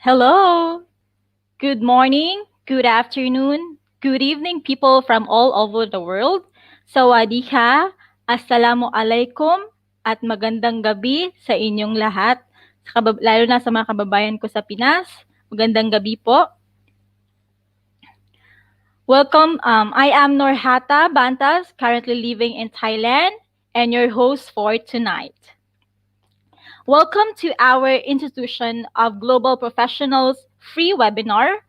Hello, good morning, good afternoon, good evening, people from all over the world. Sawadee ka, assalamu alaikum, at magandang gabi sa inyong lahat. Lalo na sa mga kababayan ko sa Pinas, magandang gabi po. Welcome, I am Norhata Bantas, currently living in Thailand, and your host for tonight. Welcome to our Institution of Global Professionals free webinar.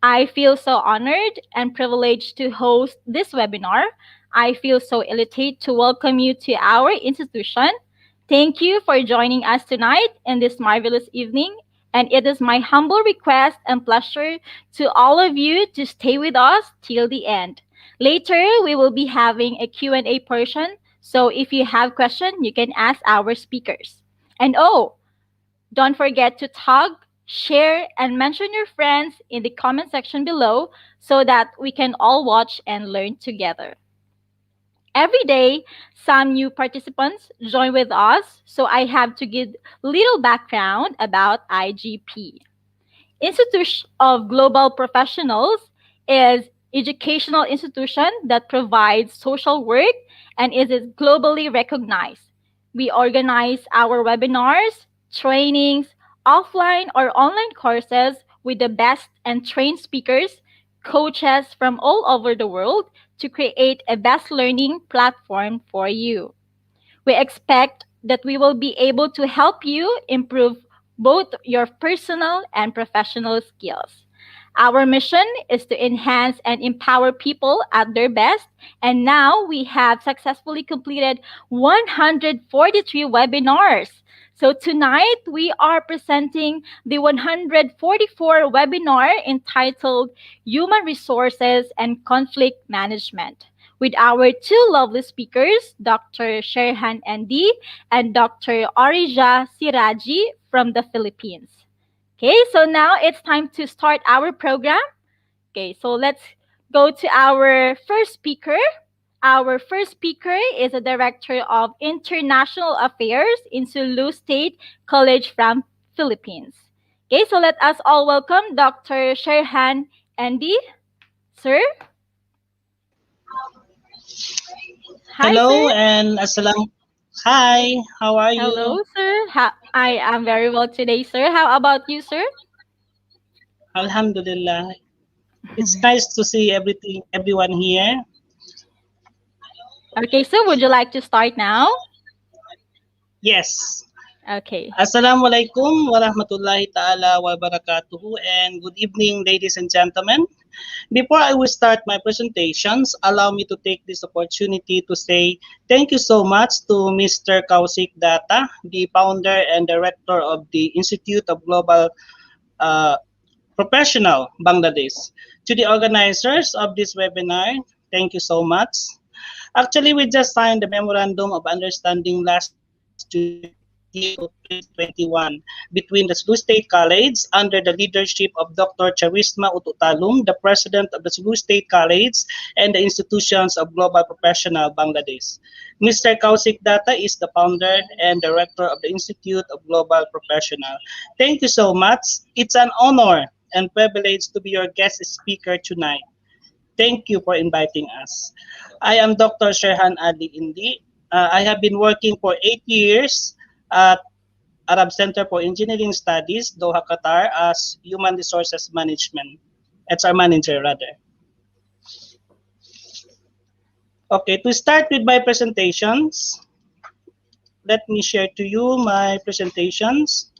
I feel so honored and privileged to host this webinar. I feel so elated to welcome you to our institution. Thank you for joining us tonight in this marvelous evening. And it is my humble request and pleasure to all of you to stay with us till the end. Later, we will be having a Q&A portion. So if you have questions, you can ask our speakers. And oh, don't forget to tag, share, and mention your friends in the comment section below so that we can all watch and learn together. Every day, some new participants join with us, so I have to give little background about IGP. Institute of Global Professionals is educational institution that provides social work and is globally recognized. We organize our webinars, trainings, offline or online courses with the best and trained speakers, coaches from all over the world to create a best learning platform for you. We expect that we will be able to help you improve both your personal and professional skills. Our mission is to enhance and empower people at their best, and now we have successfully completed 143 webinars. So tonight we are presenting the 144 webinar entitled Human Resources and Conflict Management with our two lovely speakers, Dr. Sherhan Andy and Dr. Orija Siraji from the Philippines. Okay, so now it's time to start our program. Okay, so let's go to our first speaker. Our first speaker is a Director of International Affairs in Sulu State College from Philippines. Okay, so let us all welcome Dr. Sherhan Andy. Sir? Hi, Hello sir. and assalam. Hi, how are Hello, you? sir. I am very well today, sir. How about you, sir? Alhamdulillah. It's nice to see everyone here. Okay, so would you like to start now? Yes. Okay. Assalamualaikum warahmatullahi ta'ala wa barakatuhu and good evening ladies and gentlemen. Before I will start my presentations, allow me to take this opportunity to say thank you so much to Mr. Kausik Data, the founder and director of the Institute of Global uh, Professional Bangladesh. To the organizers of this webinar, thank you so much. Actually, we just signed the Memorandum of Understanding last July 2021 between the Sulu State College under the leadership of Dr. Charisma Ututalum, the president of the Sulu State College, and the institutions of Global Professional Bangladesh. Mr. Kausik Data is the founder and director of the Institute of Global Professional. Thank you so much. It's an honor and privilege to be your guest speaker tonight. Thank you for inviting us. I am Dr. Sherhan Ali Indi. I have been working for 8 years at Arab Center for Engineering Studies, Doha, Qatar, as Human Resources Management, HR Manager rather. Okay, to start with my presentations, let me share to you my presentations.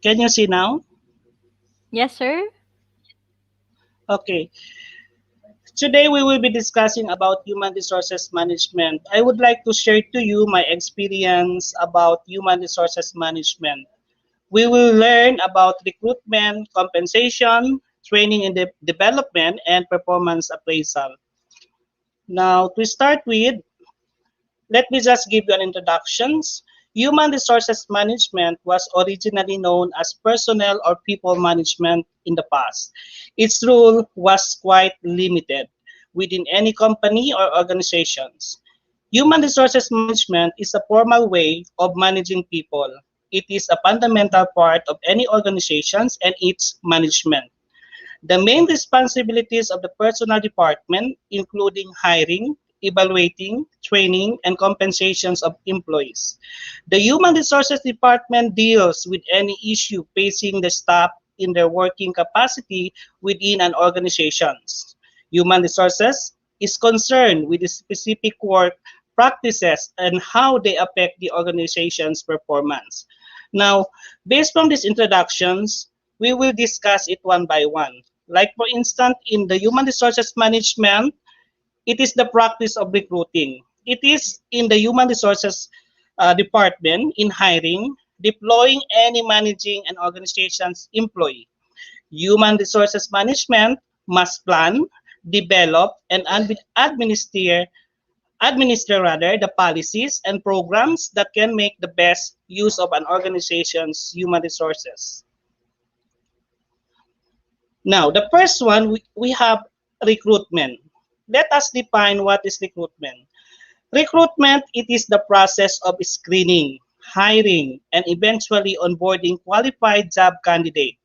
Can you see now? Yes, sir. Okay. Today we will be discussing about human resources management. I would like to share to you my experience about human resources management. We will learn about recruitment, compensation, training and development, and performance appraisal. Now, to start with, let me just give you an introduction. Human resources management was originally known as personnel or people management in the past. Its role was quite limited. within any company or organizations. Human resources management is a formal way of managing people. It is a fundamental part of any organizations and its management. The main responsibilities of the personnel department, including hiring, evaluating, training, and compensations of employees. The Human Resources Department deals with any issue facing the staff in their working capacity within an organization. Human Resources is concerned with the specific work practices and how they affect the organization's performance. Now, based on these introductions, we will discuss it one by one. Like for instance, in the human resources management, it is the practice of recruiting. It is in the human resources department in hiring, deploying any managing an organization's employee. Human resources management must plan, develop, and administer rather the policies and programs that can make the best use of an organization's human resources. Now, the first one, we have recruitment. Let us define what is recruitment. Recruitment, it is the process of screening, hiring, and eventually onboarding qualified job candidate.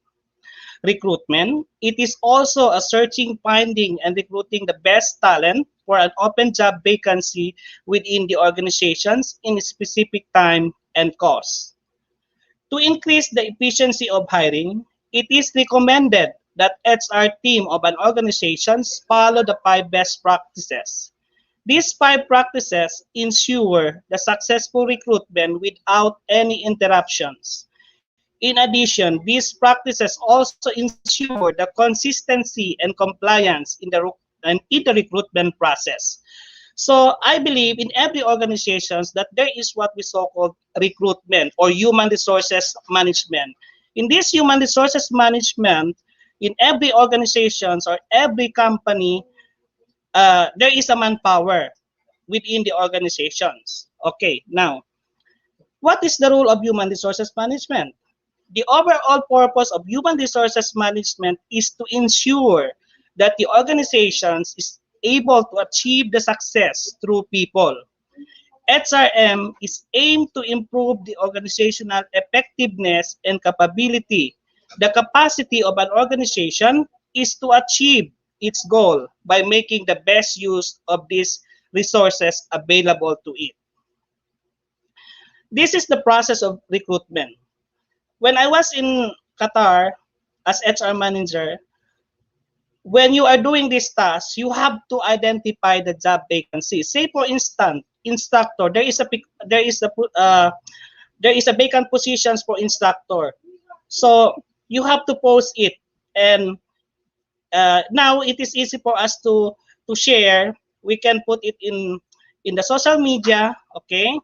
Recruitment, it is also a searching, finding, and recruiting the best talent for an open job vacancy within the organizations in a specific time and cost. To increase the efficiency of hiring, it is recommended that HR team of an organization follow the 5 best practices. These 5 practices ensure the successful recruitment without any interruptions. In addition, these practices also ensure the consistency and compliance in the recruitment process. So I believe in every organizations that there is what we so called recruitment or human resources management. In this human resources management, in every organizations or every company, there is a manpower within the organizations. Okay, now, what is the role of human resources management? The overall purpose of human resources management is to ensure that the organizations is able to achieve the success through people. HRM is aimed to improve the organizational effectiveness and capability. The capacity of an organization is to achieve its goal by making the best use of these resources available to it. This is the process of recruitment. When I was in Qatar as HR manager, when you are doing this task, you have to identify the job vacancy. Say for instance, instructor, there is a vacant positions for instructor. So you have to post it, and now it is easy for us to share. We can put it in the social media, okay?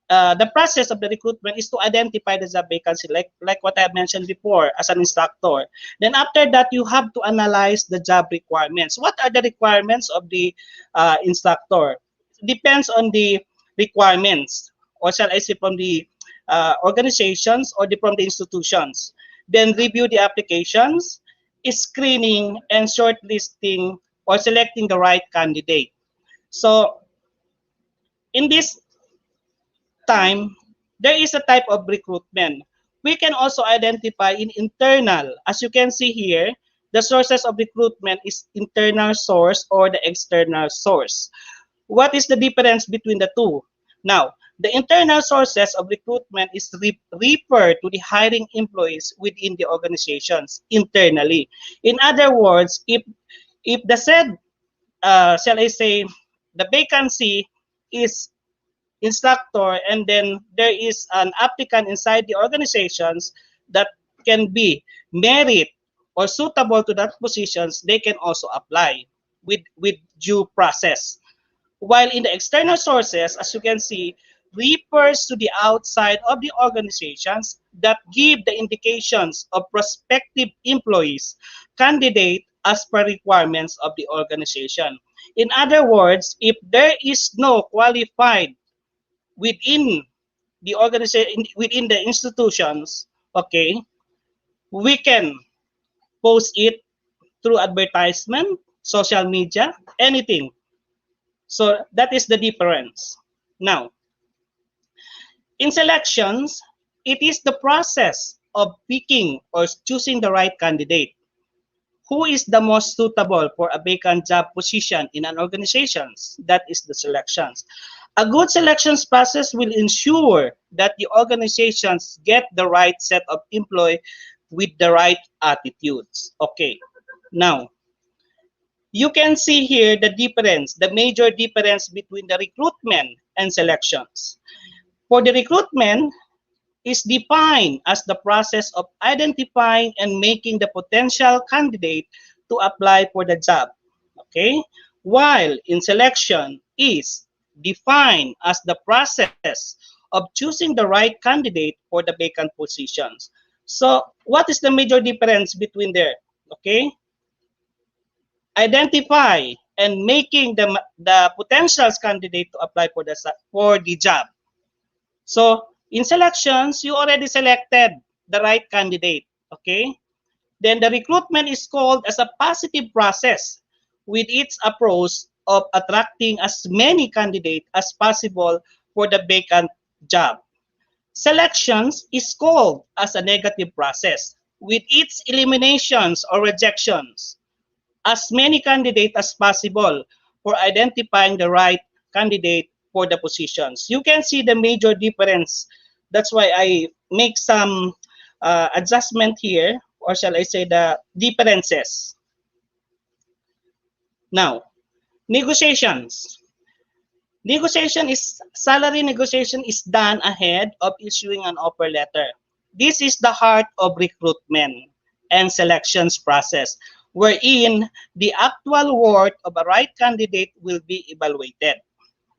The process of the recruitment is to identify the job vacancy, like what I mentioned before as an instructor. Then after that, you have to analyze the job requirements. What are the requirements of the instructor? Depends on the requirements, or shall I say from the organizations or from the institutions. Then review the applications, screening, and shortlisting or selecting the right candidate. So in this time, there is a type of recruitment. We can also identify in internal. As you can see here, the sources of recruitment is internal source or the external source. What is the difference between the two? Now, the internal sources of recruitment is refer to the hiring employees within the organizations internally. In other words, if the said, shall I say, the vacancy is instructor, and then there is an applicant inside the organizations that can be merit or suitable to that positions, they can also apply with due process. While in the external sources, as you can see, refers to the outside of the organizations that give the indications of prospective employees candidate as per requirements of the organization. In other words, if there is no qualified within the organization, within the institutions, okay, we can post it through advertisement, social media, anything. So that is the difference. Now, in selections, it is the process of picking or choosing the right candidate. Who is the most suitable for a vacant job position in an organization? That is the selections. A good selections process will ensure that the organizations get the right set of employee with the right attitudes. Okay, now you can see here the difference, the major difference between the recruitment and selections. For the recruitment, is defined as the process of identifying and making the potential candidate to apply for the job. Okay? While in selection is defined as the process of choosing the right candidate for the vacant positions. So, what is the major difference between there? Okay? Identify and making the potential candidate to apply for the job. So in selections, you already selected the right candidate. Okay. Then the recruitment is called as a positive process with its approach of attracting as many candidates as possible for the vacant job. Selections is called as a negative process with its eliminations or rejections as many candidates as possible for identifying the right candidate for the positions. You can see the major difference. That's why I make some adjustment here, or shall I say the differences. Now, negotiations. Salary negotiation is done ahead of issuing an offer letter. This is the heart of recruitment and selections process, wherein the actual worth of a right candidate will be evaluated.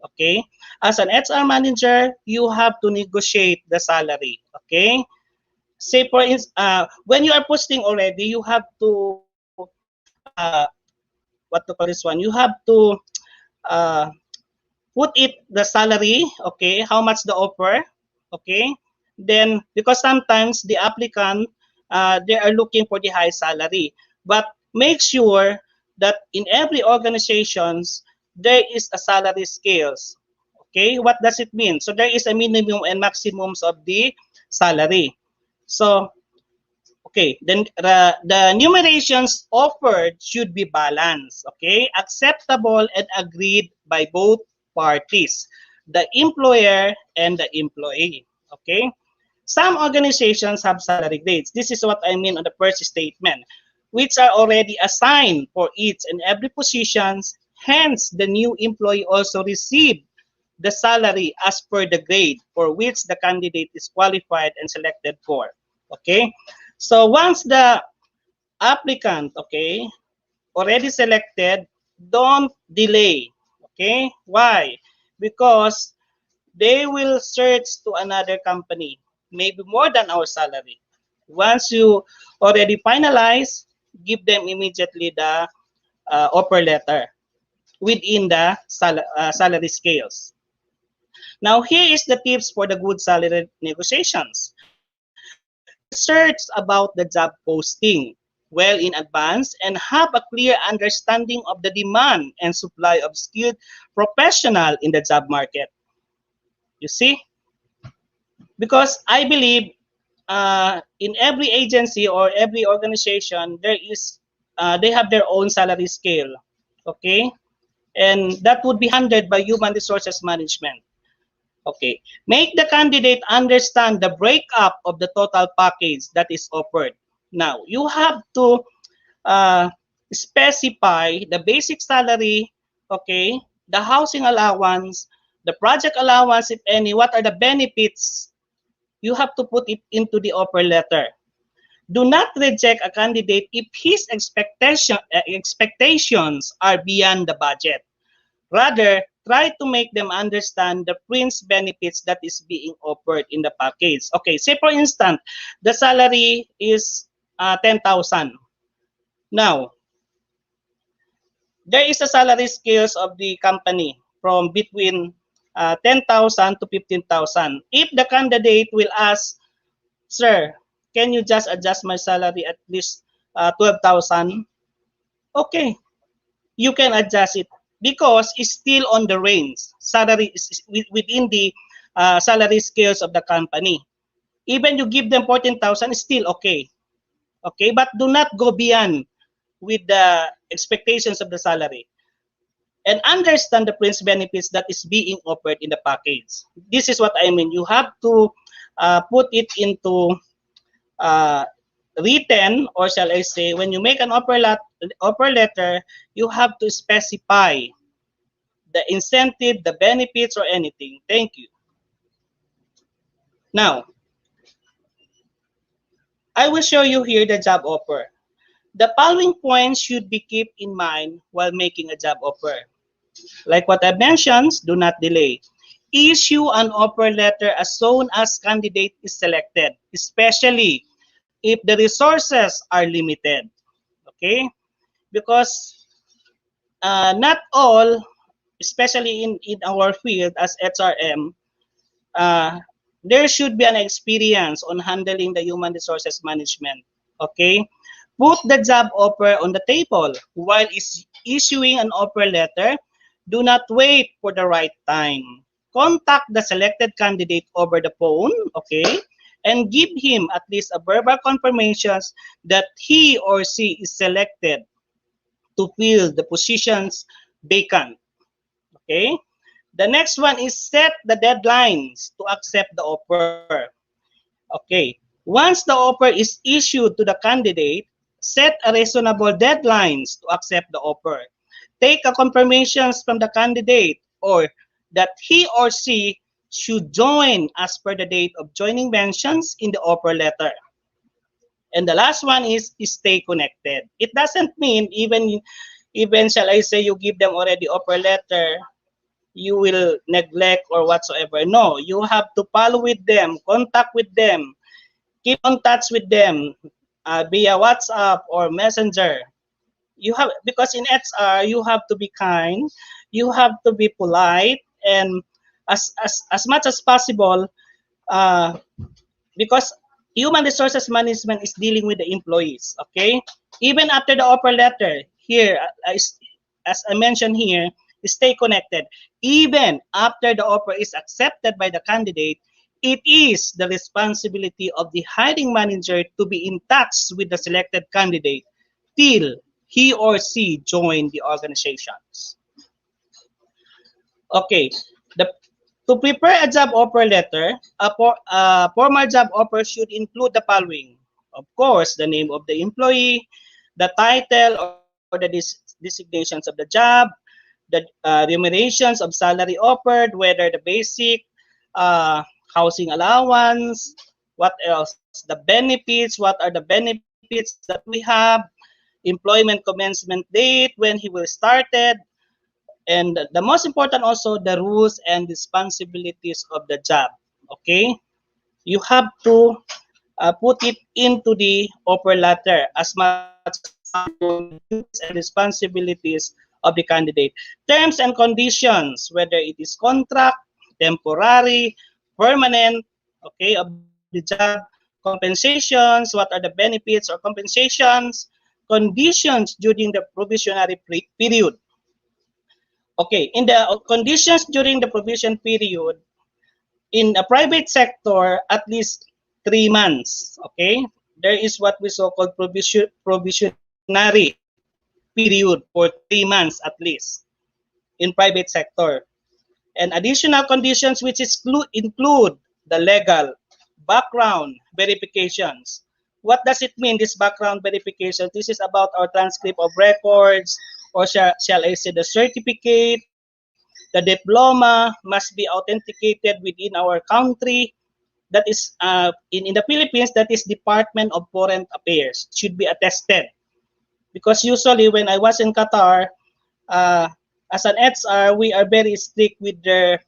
Okay? As an HR manager, you have to negotiate the salary. Okay? Say for instance, when you are posting already, you have to uh, what to call this one? You have to uh, put it the salary, okay, how much the offer, okay. Then because sometimes the applicant they are looking for the high salary, but make sure that in every organizations there is a salary scales. Okay, what does it mean? So there is a minimum and maximums of the salary. So okay, then the numerations offered should be balanced, okay, acceptable and agreed by both parties, the employer and the employee, okay. Some organizations have salary grades. This is what I mean on the first statement, which are already assigned for each and every positions. Hence, the new employee also received the salary as per the grade for which the candidate is qualified and selected for. Okay, so once the applicant, okay, already selected, don't delay. Okay, why? Because they will search to another company, maybe more than our salary. Once you already finalize, give them immediately the offer letter within the salary scales. Now, here is the tips for the good salary negotiations. Research about the job posting well in advance and have a clear understanding of the demand and supply of skilled professional in the job market. You see? Because I believe in every agency or every organization, they have their own salary scale. Okay? And that would be handled by human resources management. Okay. Make the candidate understand the breakup of the total package that is offered. Now, you have to uh, specify the basic salary, okay, the housing allowance, the project allowance, if any, what are the benefits. You have to put it into the offer letter. Do not reject a candidate if his expectations are beyond the budget. Rather, try to make them understand the fringe benefits that is being offered in the package. Okay, say for instance, the salary is 10,000. Now, there is a salary scales of the company from between 10,000 to 15,000. If the candidate will ask, sir, can you just adjust my salary at least 12,000? Okay, you can adjust it because it's still on the range. Salary is within the salary scales of the company. Even you give them 14,000, it's still okay. Okay, but do not go beyond with the expectations of the salary, and understand the fringe benefits that is being offered in the package. This is what I mean. You have to put it into uh, written, or shall I say, when you make an offer letter, you have to specify the incentive, the benefits, or anything. Thank you. Now, I will show you here the job offer. The following points should be kept in mind while making a job offer. Like what I mentioned, do not delay. Issue an offer letter as soon as candidate is selected, especially if the resources are limited. Okay? Because not all, especially in our field as HRM, uh, there should be an experience on handling the human resources management. Okay? Put the job offer on the table while issuing an offer letter. Do not wait for the right time. Contact the selected candidate over the phone, okay? And give him at least a verbal confirmation that he or she is selected to fill the positions vacant, okay? The next one is set the deadlines to accept the offer. Okay. Once the offer is issued to the candidate, set a reasonable deadlines to accept the offer. Take a confirmations from the candidate or that he or she should join as per the date of joining mentions in the offer letter. And the last one is stay connected. It doesn't mean even shall I say you give them already offer letter, you will neglect or whatsoever. No, you have to follow with them, contact with them, keep on touch with them via WhatsApp or Messenger. You have, because in HR you have to be kind, you have to be polite, and as much as possible, uh, because human resources management is dealing with the employees. Okay, even after the offer letter, here as I mentioned here, stay connected. Even after the offer is accepted by the candidate, it is the responsibility of the hiring manager to be in touch with the selected candidate till he or she join the organizations. Okay, the, to prepare a job offer letter, a formal job offer should include the following. Of course, the name of the employee, the title or the designations of the job, the remunerations of salary offered, whether the basic, uh, housing allowance, what else, the benefits, what are the benefits that we have, employment commencement date, when he will started, and the most important also the rules and responsibilities of the job. Okay, you have to put it into the offer letter as much as possible, the duties and responsibilities of the candidate, terms and conditions, whether it is contract, temporary, permanent, okay, of the job, compensations, what are the benefits or compensations, conditions during the provisionary period. Okay, in the conditions during the provision period, in a private sector, at least 3 months. Okay, there is what we so called provisionary period for 3 months at least in private sector, and additional conditions which include the legal background verifications. What does it mean, this background verification? This is about our transcript of records, or shall I say the certificate, the diploma must be authenticated within our country. That is in the Philippines, that is Department of Foreign Affairs, should be attested. Because usually when I was in Qatar, uh, as an HR, we are very strict with their,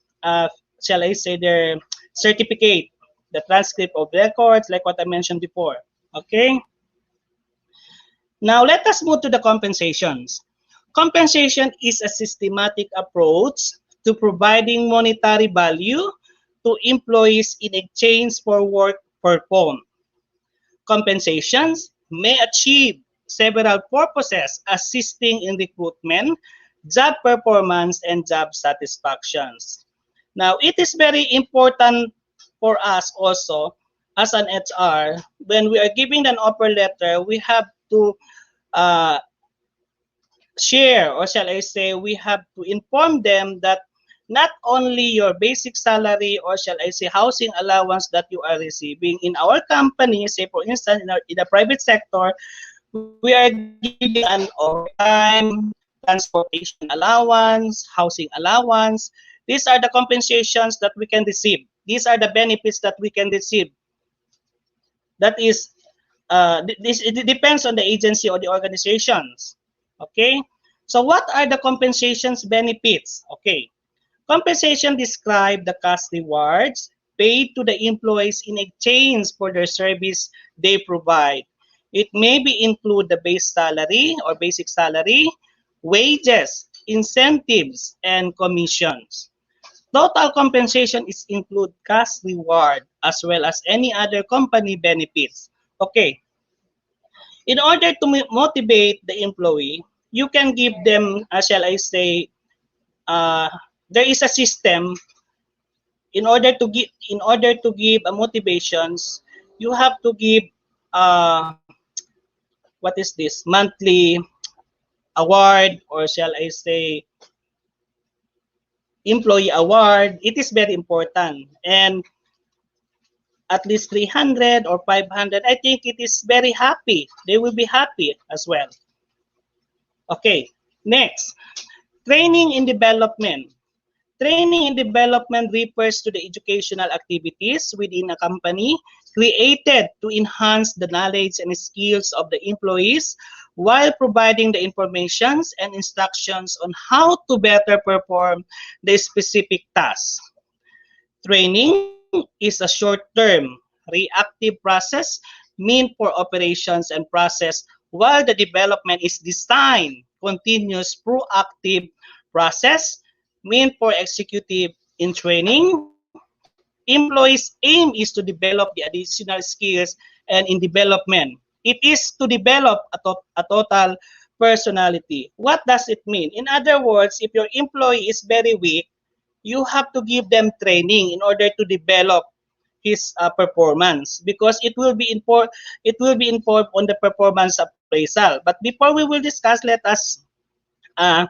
shall I say, their certificate, the transcript of records, like what I mentioned before. Okay. Now let us move to the compensations. Compensation is a systematic approach to providing monetary value to employees in exchange for work performed. Compensations may achieve several purposes assisting in recruitment, job performance, and job satisfactions. Now, it is very important for us also as an HR, when we are giving an offer letter, we have to uh, share, or shall I say, we have to inform them that not only your basic salary, or shall I say housing allowance that you are receiving in our company, say for instance in the private sector, we are giving an overtime, transportation allowance, housing allowance. These are the compensations that we can receive. These are the benefits that we can receive. That is, this it depends on the agency or the organizations. Okay, so what are the compensations benefits? Okay, compensation describe the cash rewards paid to the employees in exchange for their service they provide. It may be include the base salary or basic salary, wages, incentives, and commissions. Total compensation is include cash reward as well as any other company benefits. Okay, in order to motivate the employee, you can give them, shall I say, uh, there is a system in order to give a motivations. You have to give what is this monthly award, or shall I say employee award. It is very important, and at least 300 or 500, I think it is very happy. They will be happy as well. Okay, next, training and development. Training and development refers to the educational activities within a company created to enhance the knowledge and skills of the employees while providing the informations and instructions on how to better perform the specific tasks. Training is a short-term, reactive process meant for operations and process, while the development is designed, continuous, proactive process meant for executive in training. Employees' aim is to develop the additional skills and in development. It is to develop a total personality. What does it mean? In other words, if your employee is very weak, you have to give them training in order to develop his performance, because it will be informed on the performance appraisal. But before we will discuss, let us uh,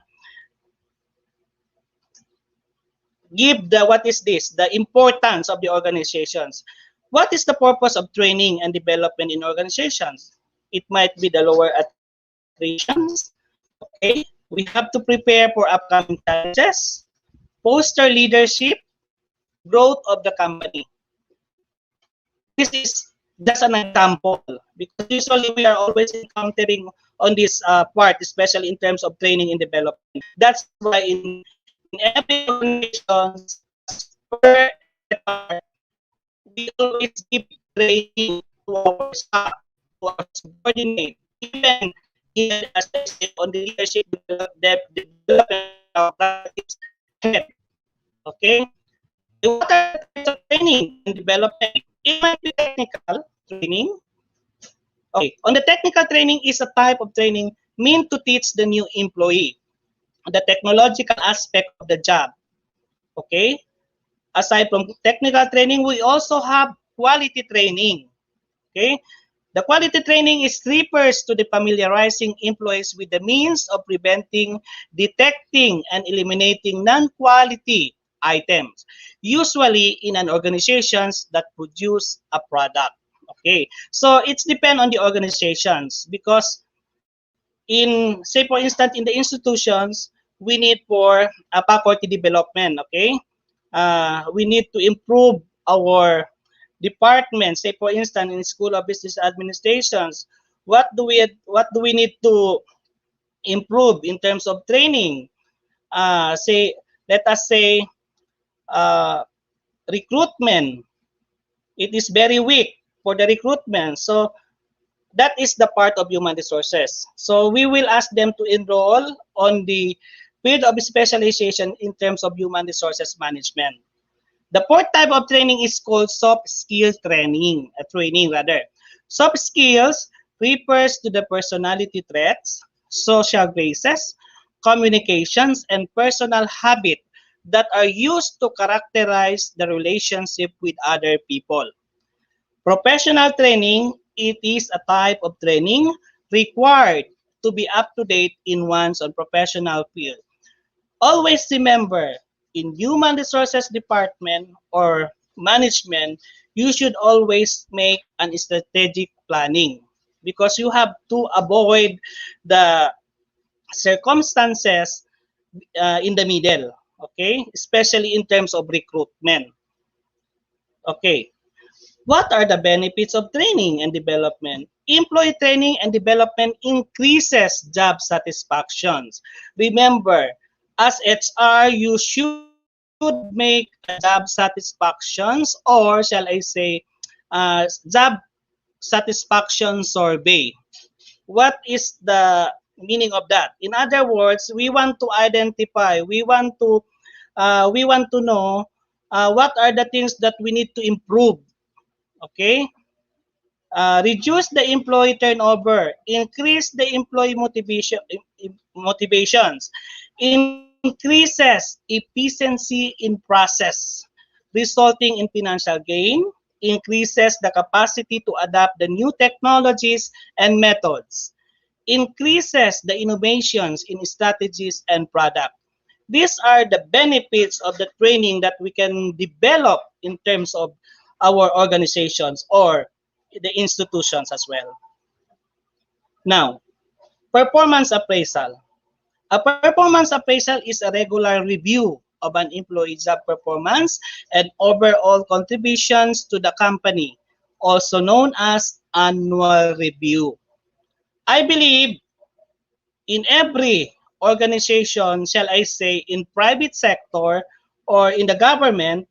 give the what is this the importance of the organizations. What is the purpose of training and development in organizations? It might be the lower attritions. Okay, we have to prepare for upcoming challenges, foster leadership, growth of the company. This is just an example, because usually we are always encountering on this part, especially in terms of training and development. That's why in every organizations, as per HR, we always give training to our staff, to our subordinate, even as I said on the leadership development of our practice head. Okay. What are the types of training and development? It might be technical training. Okay, on the technical training is a type of training meant to teach the new employee the technological aspect of the job. Okay, aside from technical training, we also have quality training. Okay, the quality training is refers to the familiarizing employees with the means of preventing, detecting, and eliminating non-quality items, usually in an organizations that produce a product. Okay, so it's depend on the organizations, because in, say for instance, in the institutions, we need for a faculty development. Okay, we need to improve our departments. Say for instance, in School of Business Administrations, what do we need to improve in terms of training? Say, let us say, uh, recruitment. It is very weak for the recruitment. So that is the part of human resources. So we will ask them to enroll on the field of specialization in terms of human resources management. The fourth type of training is called soft skill training, training rather. Soft skills refers to the personality traits, social graces, communications, and personal habit that are used to characterize the relationship with other people. Professional training, it is a type of training required to be up to date in one's own professional field. Always remember, in human resources department or management, you should always make an strategic planning because you have to avoid the circumstances in the middle, okay? Especially in terms of recruitment. Okay, what are the benefits of training and development? Employee training and development increases job satisfactions. Remember, as HR, you should make a job satisfactions or shall I say, job satisfaction survey. What is the meaning of that? In other words, we want to identify, we want to know what are the things that we need to improve. Okay, reduce the employee turnover, increase the employee motivations, increases efficiency in process, resulting in financial gain, increases the capacity to adapt the new technologies and methods, increases the innovations in strategies and product. These are the benefits of the training that we can develop in terms of our organizations or the institutions as well. Now, performance appraisal. A performance appraisal is a regular review of an employee's job performance and overall contributions to the company, also known as annual review. I believe in every organization, shall I say, in private sector or in the government,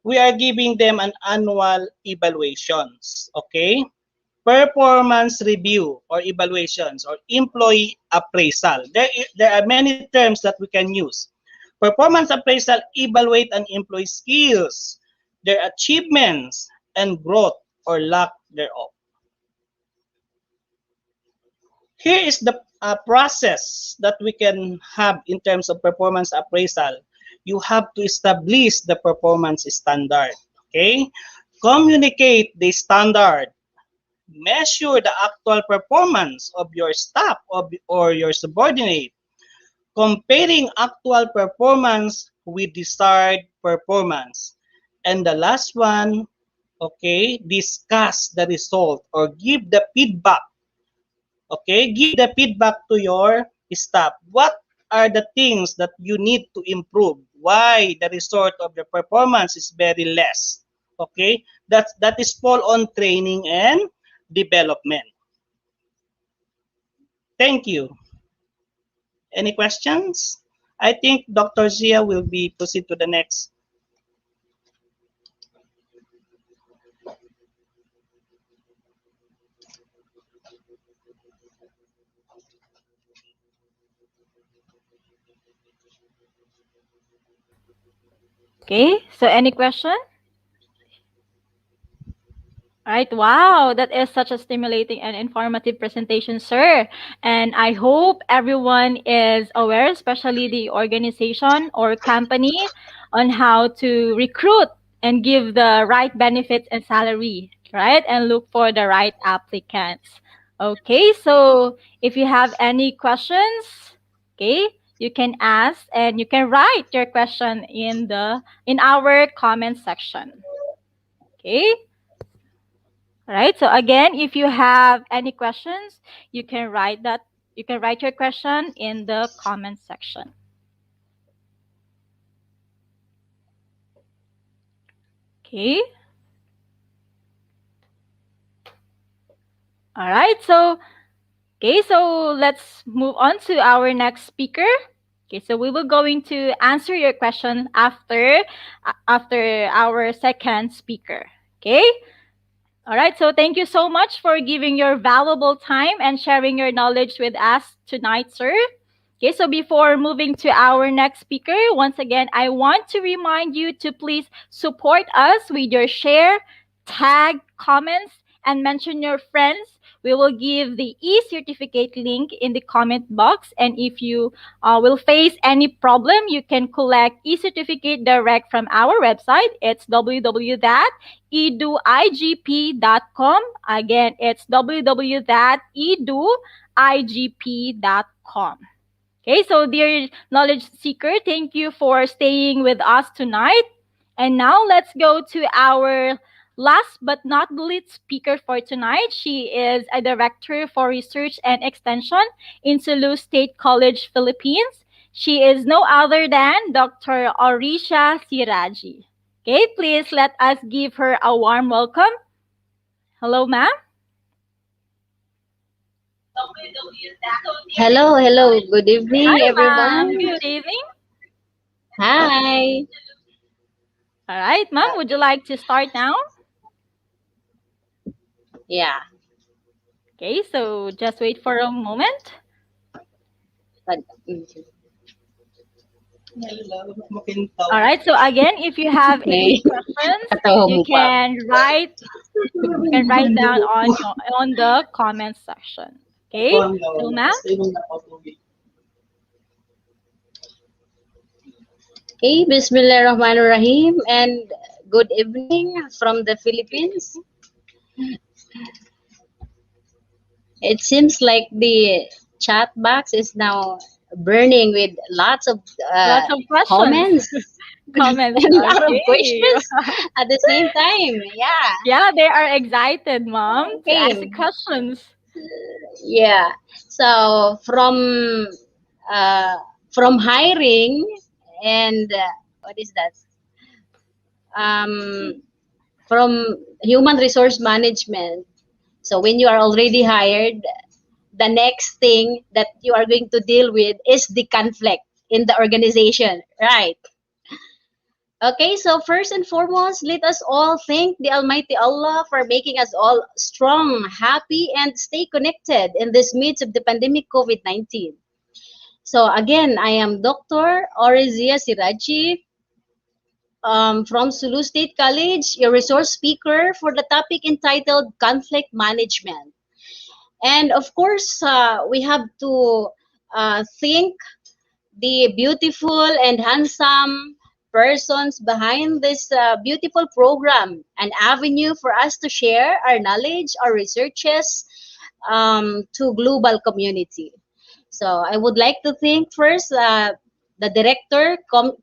we are giving them an annual evaluations. Okay? Performance review or evaluations or employee appraisal. There are many terms that we can use. Performance appraisal evaluate an employee's skills, their achievements, and growth or lack thereof. Here is the process that we can have in terms of performance appraisal. You have to establish the performance standard. Okay? Communicate the standard. Measure the actual performance of your staff or your subordinate. Comparing actual performance with desired performance. And the last one, okay, discuss the result or give the feedback. Okay, give the feedback to your staff. What are the things that you need to improve? Why the result of the performance is very less? Okay, that is fall on training and development. Thank you. Any questions? I think Dr. Zia will be proceed to the next. Okay, so any question? Right. Wow, that is such a stimulating and informative presentation, sir. And I hope everyone is aware, especially the organization or company, on how to recruit and give the right benefits and salary, right? And look for the right applicants. Okay, so if you have any questions, okay, you can ask and you can write your question in our comment section. Okay? Right. So again, if you have any questions, you can write that. You can write your question in the comment section. Okay. All right. So okay. So let's move on to our next speaker. Okay. So we will going to answer your question after our second speaker. Okay. All right, so thank you so much for giving your valuable time and sharing your knowledge with us tonight, sir. Okay, so before moving to our next speaker, once again, I want to remind you to please support us with your share, tag, comments, and mention your friends We will give the e-certificate link in the comment box. And if you will face any problem, you can collect e-certificate direct from our website. It's www.eduigp.com. Again, it's www.eduigp.com. Okay, so dear knowledge seeker, thank you for staying with us tonight. And now let's go to our last but not the least speaker for tonight. She is a director for research and extension in Sulu State College, Philippines. She is no other than Dr. Orisha Siraji. Okay, please let us give her a warm welcome. Hello, ma'am. Hello, hello. Good evening, Hi, ma'am. everyone. Good evening. Hi. All right, ma'am, would you like to start now? Yeah, Okay, so just wait for a moment. but All right, so again, if you have any okay. questions, Katawa you mo pa. can write you can write down on the comment section. Okay? So ma'am, Okay, Bismillahirrahmanirrahim and good evening from the Philippines. It seems like the chat box is now burning with lots of uh, lots of questions. comments Comments. and a lot of Okay. questions at the same time. Yeah. Yeah, they are excited, mom, to ask the Okay. questions. Yeah. So uh, from hiring and what is that? Um, from human resource management. So when you are already hired, the next thing that you are going to deal with is the conflict in the organization, right? Okay, so first and foremost, let us all thank the Almighty Allah for making us all strong, happy, and stay connected in this midst of the pandemic COVID-19. So again, I am Dr. Orizia Siraji from Sulu State College, your resource speaker for the topic entitled Conflict Management. And of course, we have to thank the beautiful and handsome persons behind this beautiful program, an avenue for us to share our knowledge, our researches to global community. So I would like to thank first the director,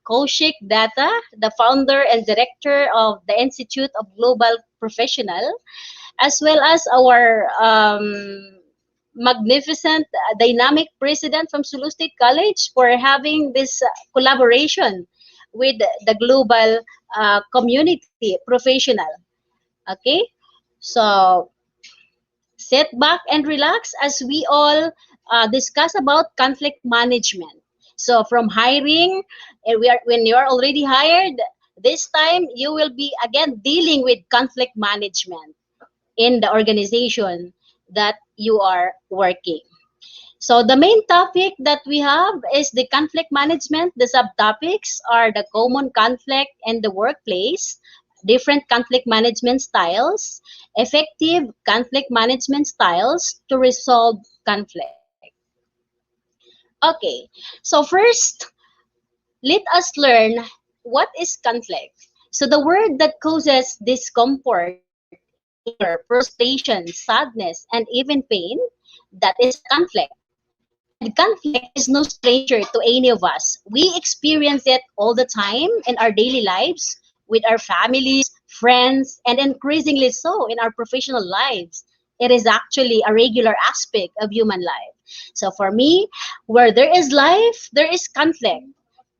Kaushik Datta, the founder and director of the Institute of Global Professional, as well as our magnificent, dynamic president from Sulu State College for having this collaboration with the global community professional. Okay, so sit back and relax as we all discuss about conflict management. So from hiring, and when you are already hired, this time you will be again dealing with conflict management in the organization that you are working. So the main topic that we have is the conflict management. The subtopics are the common conflict in the workplace, different conflict management styles, effective conflict management styles to resolve conflict. Okay, so first, let us learn what is conflict. So the word that causes discomfort, anger, frustration, sadness, and even pain, that is a conflict. And conflict is no stranger to any of us. We experience it all the time in our daily lives, with our families, friends, and increasingly so in our professional lives. It is actually a regular aspect of human life. So for me, where there is life, there is conflict.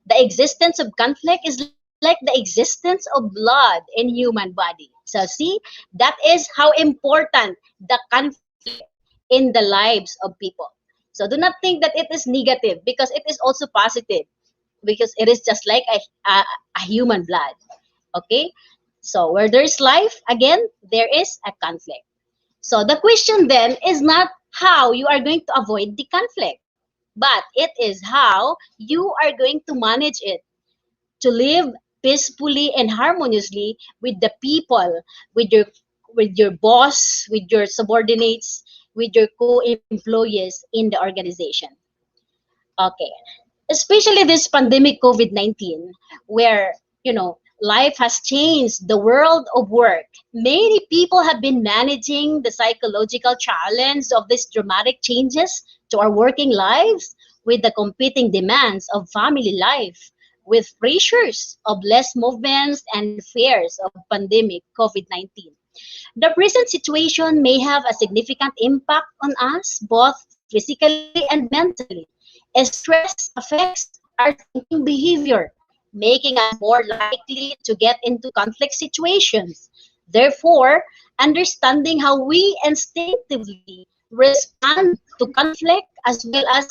The existence of conflict is like the existence of blood in human body. So see, that is how important the conflict in the lives of people. So do not think that it is negative because it is also positive because it is just like a human blood. Okay? So where there is life, again, there is a conflict. So the question then is not how you are going to avoid the conflict, but it is how you are going to manage it to live peacefully and harmoniously with the people, with your with your boss, with your subordinates, with your co-employees in the organization. Okay. Especially this pandemic COVID-19, where, life has changed the world of work. Many people have been managing the psychological challenge of these dramatic changes to our working lives with the competing demands of family life, with pressures of less movements and fears of pandemic COVID-19. The present situation may have a significant impact on us, both physically and mentally. Stress affects our thinking behavior, making us more likely to get into conflict situations. Therefore, understanding how we instinctively respond to conflict as well as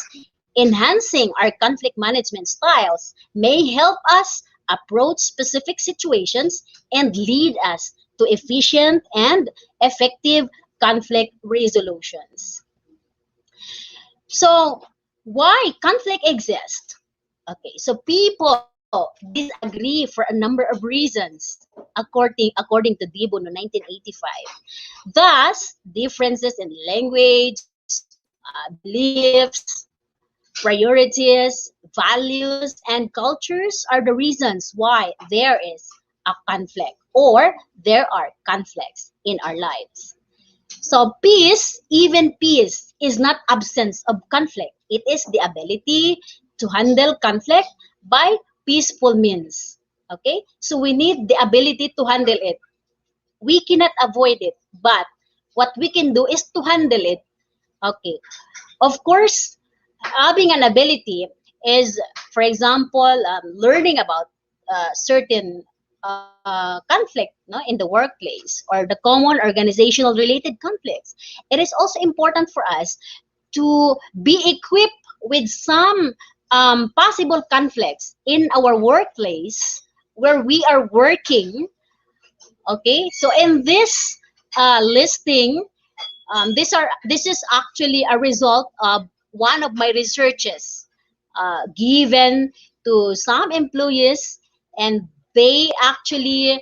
enhancing our conflict management styles may help us approach specific situations and lead us to efficient and effective conflict resolutions. So, why conflict exists? Okay, so people disagree for a number of reasons, according to Debo no 1985. Thus, differences in language, beliefs, priorities, values, and cultures are the reasons why there is a conflict or there are conflicts in our lives. So peace, even peace, is not absence of conflict. It is the ability to handle conflict by peaceful means. Okay? So we need the ability to handle it. We cannot avoid it, but what we can do is to handle it. Okay. Of course, having an ability is, for example, learning about certain conflict, no, in the workplace or the common organizational related conflicts. It is also important for us to be equipped with some possible conflicts in our workplace where we are working. Okay, so in this listing, this is actually a result of one of my researches given to some employees, and they actually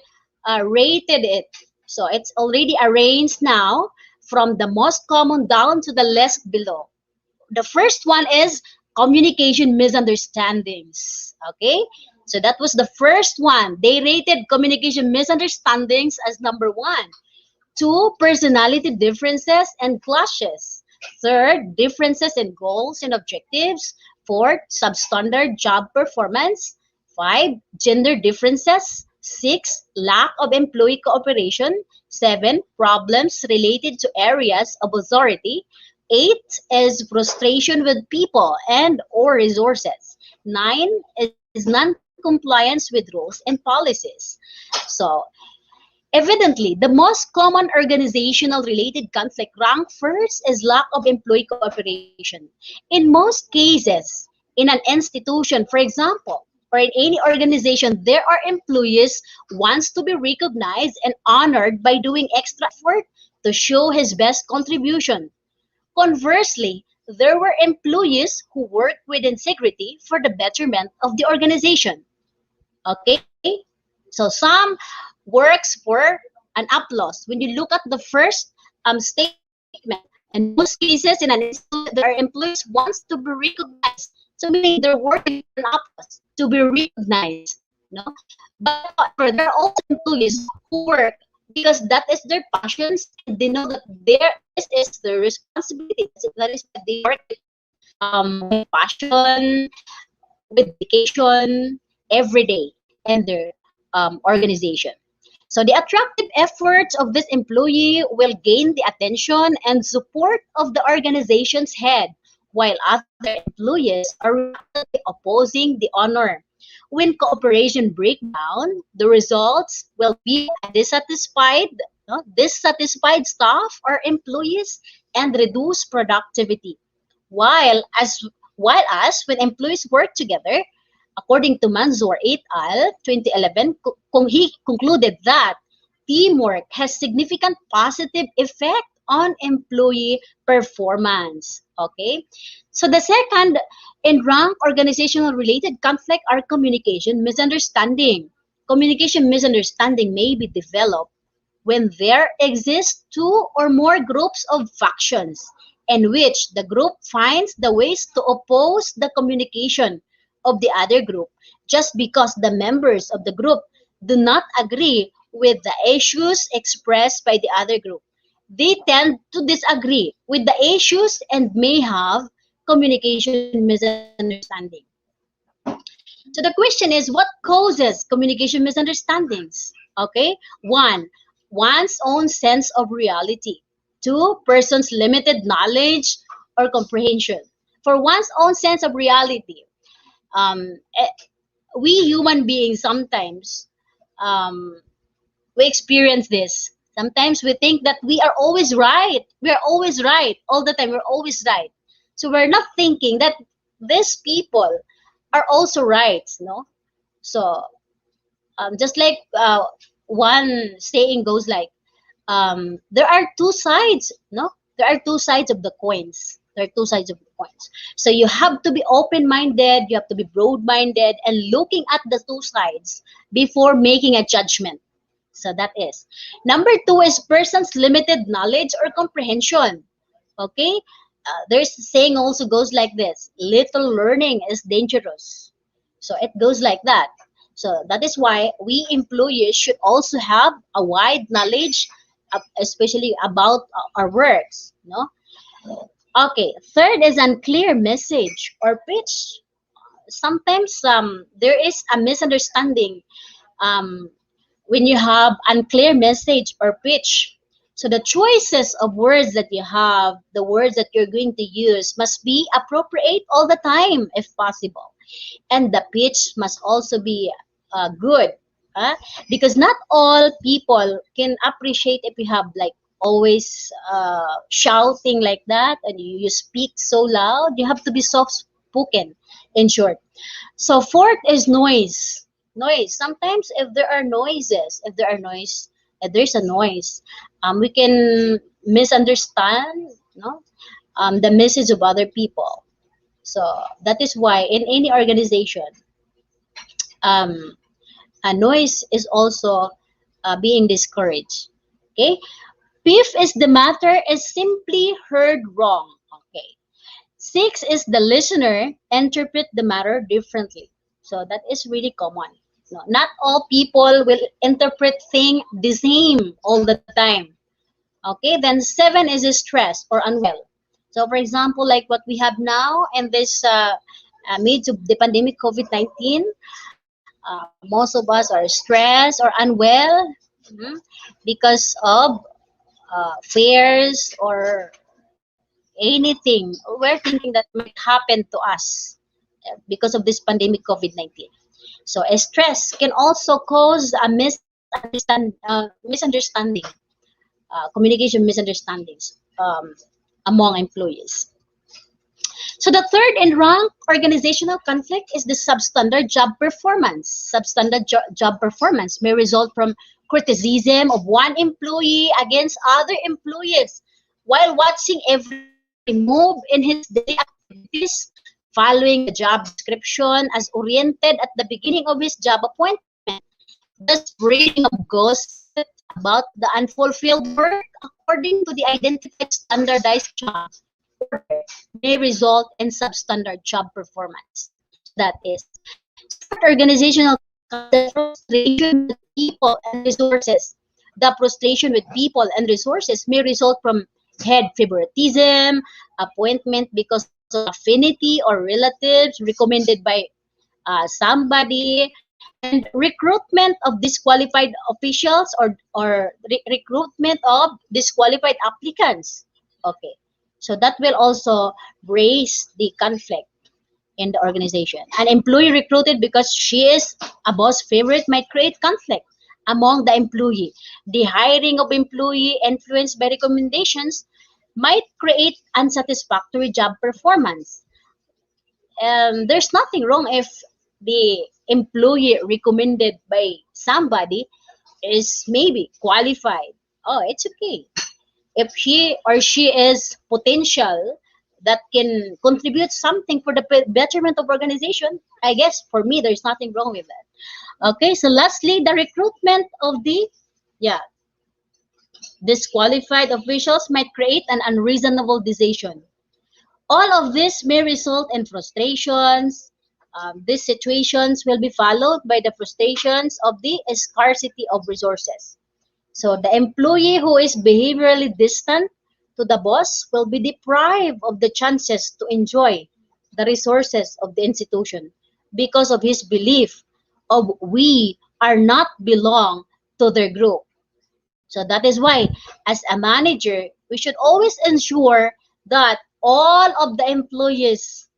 rated it. So it's already arranged now from the most common down to the least below. The first one is communication misunderstandings. Okay, so that was the first one. They rated communication misunderstandings as number one. Two, personality differences and clashes. Third, differences in goals and objectives. Fourth, substandard job performance. Five, gender differences. Six, lack of employee cooperation. Seven, problems related to areas of authority. Eight is frustration with people and or resources. Nine is non-compliance with rules and policies. So evidently, the most common organizational related conflict ranked first is lack of employee cooperation. In most cases, in an institution, for example, or in any organization, there are employees wants to be recognized and honored by doing extra effort to show his best contribution. Conversely, there were employees who worked with integrity for the betterment of the organization. Okay, so some works for an applause. When you look at the first statement, in most cases in an institute, there are employees wants to be recognized. So meaning they're working for an applause to be recognized. No, but however, there are also employees who work because that is their passions and they know that this is their responsibility. That is why they work with passion, with dedication every day in their organization. So the attractive efforts of this employee will gain the attention and support of the organization's head, while other employees are reluctantly opposing the honor. When cooperation breaks down, the results will be a dissatisfied staff or employees and reduced productivity. While as while as when employees work together, according to Manzoor et al. 2011, he concluded that teamwork has significant positive effect on employee performance. Okay, so the second in rank organizational related conflict are communication misunderstanding. Communication misunderstanding may be developed when there exist two or more groups of factions in which the group finds the ways to oppose the communication of the other group just because the members of the group do not agree with the issues expressed by the other group. They tend to disagree with the issues and may have communication misunderstanding. So the question is, what causes communication misunderstandings? Okay, one, one's own sense of reality. Two, person's limited knowledge or comprehension. For one's own sense of reality, eh, we human beings sometimes um, we experience this. Sometimes we think that we are always right. We are always right all the time. We're always right. So we're not thinking that these people are also right. No. So just like one saying goes like, there are two sides. No, there are two sides of the coins. There are two sides of the coins. So you have to be open-minded. You have to be broad-minded and looking at the two sides before making a judgment. So that is. Number two is person's limited knowledge or comprehension. Okay? There's a saying also goes like this: little learning is dangerous. So it goes like that. So that is why we employees should also have a wide knowledge, especially about our works. No? Okay. Third is unclear message or pitch. Sometimes there is a misunderstanding um, when you have unclear message or pitch. So the choices of words that you have, the words that you're going to use must be appropriate all the time if possible. And the pitch must also be good. huh? Because not all people can appreciate if you have like always shouting like that and you speak so loud. You have to be soft spoken, in short. So fourth is noise. Noise. Sometimes if there are noises, if there's a noise, we can misunderstand, no, the message of other people. So that is why in any organization, um, a noise is also being discouraged. Okay. Fifth is the matter is simply heard wrong. Okay. Six is the listener interpret the matter differently. So that is really common. No, not all people will interpret thing the same all the time. Okay, then seven is stress or unwell. So for example, like what we have now in this midst of the pandemic COVID-19, most of us are stressed or unwell because of fears or anything. We're thinking that might happen to us because of this pandemic COVID-19. So stress can also cause a misunderstanding, communication misunderstandings among employees. So the third in rank organizational conflict is the substandard job performance. Job performance may result from criticism of one employee against other employees while watching every move in his daily activities, following the job description as oriented at the beginning of his job appointment. The spreading of gossip about the unfulfilled work according to the identified standardized job order may result in substandard job performance. So that is. So the fourth organizational conflict is the frustration with people and resources. The frustration with people and resources may result from head favoritism, appointment because of affinity or relatives recommended by somebody, and recruitment of disqualified officials or recruitment of disqualified applicants. Okay, so that will also raise the conflict in the organization. An employee recruited because she is a boss favorite might create conflict among the employee. The hiring of employee influenced by recommendations might create unsatisfactory job performance. There's nothing wrong if the employee recommended by somebody is maybe qualified. Oh, it's okay. If he or she is potential that can contribute something for the betterment of organization, I guess for me there's nothing wrong with that. Okay, so lastly, the recruitment of the yeah Disqualified officials might create an unreasonable decision. All of this may result in frustrations. These situations will be followed by the frustrations of the scarcity of resources. So the employee who is behaviorally distant to the boss will be deprived of the chances to enjoy the resources of the institution because of his belief of we are not belong to their group. So that is why, as a manager, we should always ensure that all of the employees,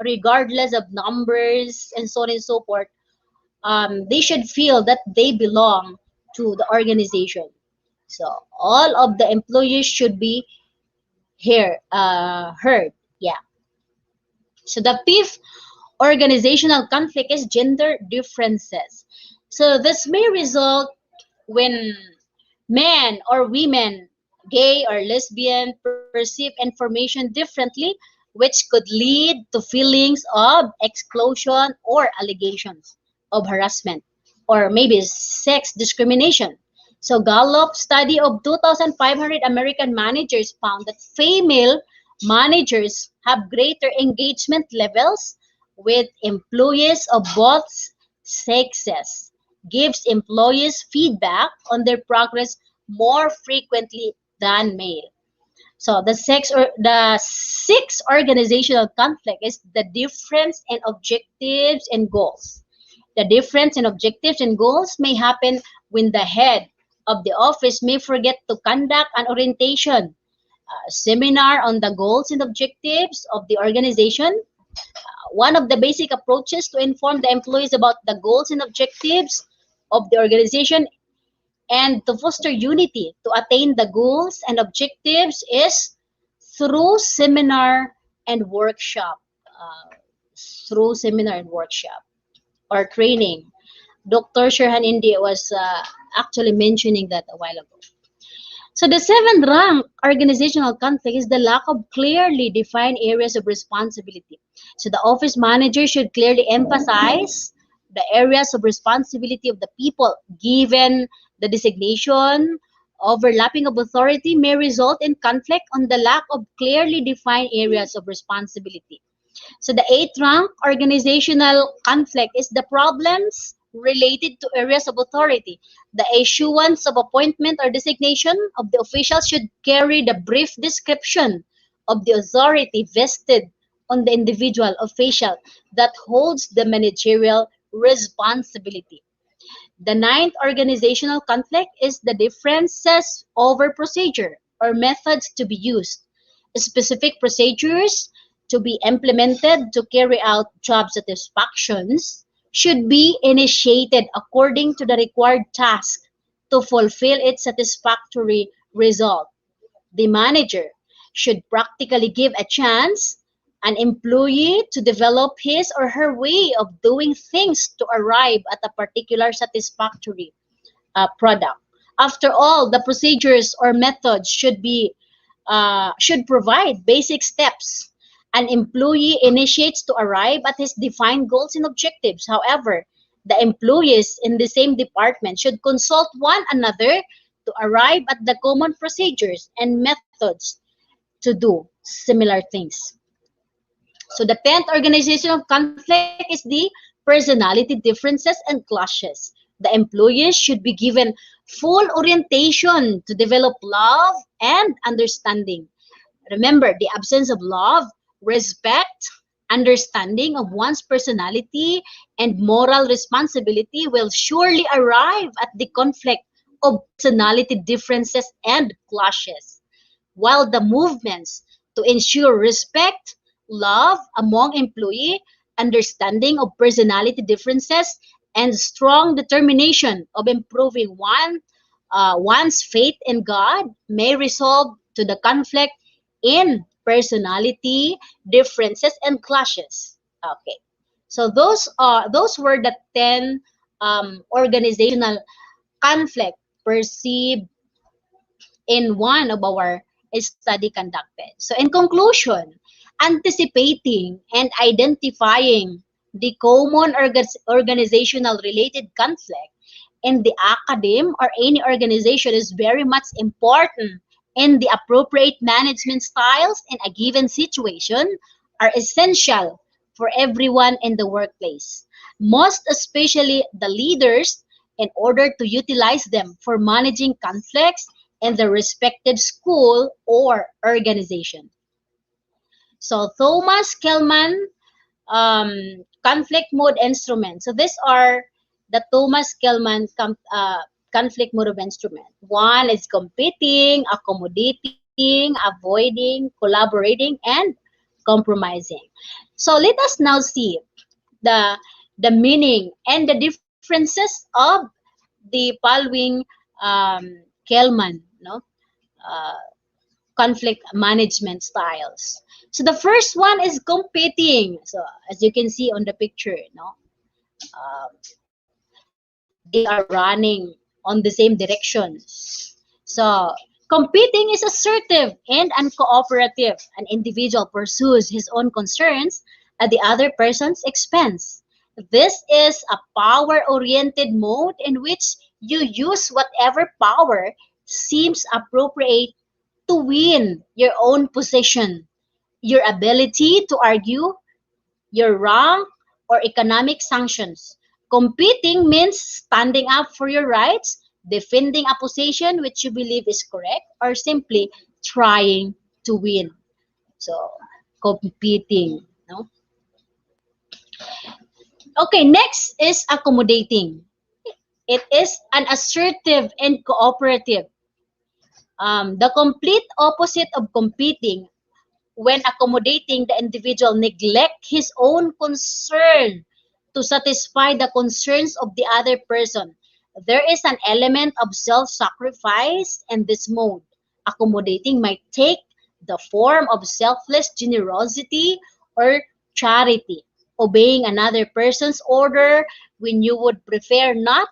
regardless of numbers and so on and so forth, they should feel that they belong to the organization. So all of the employees should be heard. Yeah. So the fifth organizational conflict is gender differences. So this may result when men or women, gay or lesbian, perceive information differently, which could lead to feelings of exclusion or allegations of harassment or maybe sex discrimination. So Gallup study of 2,500 American managers found that female managers have greater engagement levels with employees of both sexes, gives employees feedback on their progress more frequently than male. So the sixth organizational conflict is the difference in objectives and goals. The difference in objectives and goals may happen when the head of the office may forget to conduct an orientation seminar on the goals and objectives of the organization. One of the basic approaches to inform the employees about the goals and objectives of the organization and to foster unity to attain the goals and objectives is through seminar and workshop. Uh, through seminar and workshop or training. Dr. Sherhan India was actually mentioning that a while ago. So the seventh rank organizational conflict is the lack of clearly defined areas of responsibility. So the office manager should clearly emphasize the areas of responsibility of the people given the designation. Overlapping of authority may result in conflict on the lack of clearly defined areas of responsibility. So the eighth rank organizational conflict is the problems related to areas of authority. The issuance of appointment or designation of the official should carry the brief description of the authority vested on the individual official that holds the managerial responsibility. The ninth organizational conflict is the differences over procedure or methods to be used. Specific procedures to be implemented to carry out job satisfactions should be initiated according to the required task to fulfill its satisfactory result. The manager should practically give a chance an employee to develop his or her way of doing things to arrive at a particular satisfactory product. After all, the procedures or methods should provide basic steps an employee initiates to arrive at his defined goals and objectives. However, the employees in the same department should consult one another to arrive at the common procedures and methods to do similar things. So the 10th organizational conflict is the personality differences and clashes. The employees should be given full orientation to develop love and understanding. Remember, the absence of love, respect, understanding of one's personality, and moral responsibility will surely arrive at the conflict of personality differences and clashes. While the movements to ensure respect, love among employee, understanding of personality differences, and strong determination of improving one's faith in God may resolve to the conflict in personality differences and clashes. Okay, so those were the 10 organizational conflict perceived in one of our study conducted. So in conclusion, anticipating and identifying the common organizational related conflict in the academe or any organization is very much important, and the appropriate management styles in a given situation are essential for everyone in the workplace, most especially the leaders, in order to utilize them for managing conflicts in the respective school or organization. So Thomas Kelman, conflict mode instruments. So these are the Thomas Kelman conflict mode of instrument. One is competing, accommodating, avoiding, collaborating, and compromising. So let us now see the the meaning and the differences of the following Kelman, no, uh, conflict management styles. So the first one is competing. So as you can see on the picture, they are running on the same directions. So competing is assertive and uncooperative. An individual pursues his own concerns at the other person's expense. This is a power-oriented mode in which you use whatever power seems appropriate to win your own position. Your ability to argue your rank or economic sanctions. Competing means standing up for your rights, defending a position which you believe is correct, or simply trying to win. So, competing. No? Okay, next is accommodating. It is an assertive and cooperative. The complete opposite of competing. When accommodating, the individual neglect his own concern to satisfy the concerns of the other person. There is an element of self-sacrifice in this mode. Accommodating might take the form of selfless generosity or charity, obeying another person's order when you would prefer not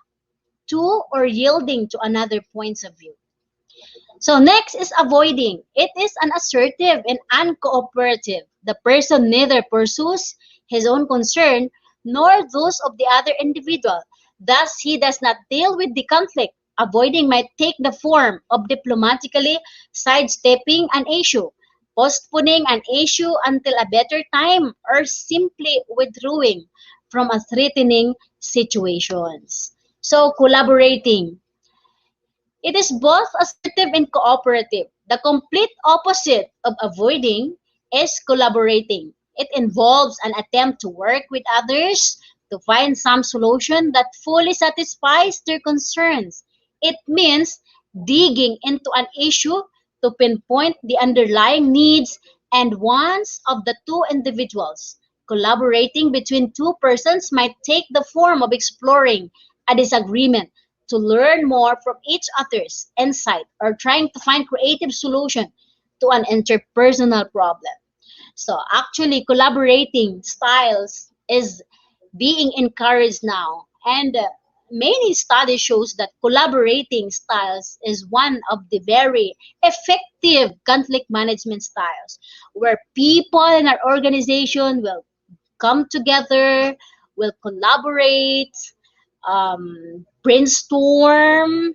to, or yielding to another points of view. So next is avoiding. It is unassertive and uncooperative. The person neither pursues his own concern nor those of the other individual. Thus, he does not deal with the conflict. Avoiding might take the form of diplomatically sidestepping an issue, postponing an issue until a better time, or simply withdrawing from a threatening situations. So collaborating. It is both assertive and cooperative. The complete opposite of avoiding is collaborating. It involves an attempt to work with others to find some solution that fully satisfies their concerns. It means digging into an issue to pinpoint the underlying needs and wants of the two individuals. Collaborating between two persons might take the form of exploring a disagreement to learn more from each other's insight, or trying to find creative solution to an interpersonal problem. So actually collaborating styles is being encouraged now, and many studies shows that collaborating styles is one of the very effective conflict management styles, where people in our organization will come together, will collaborate, brainstorm,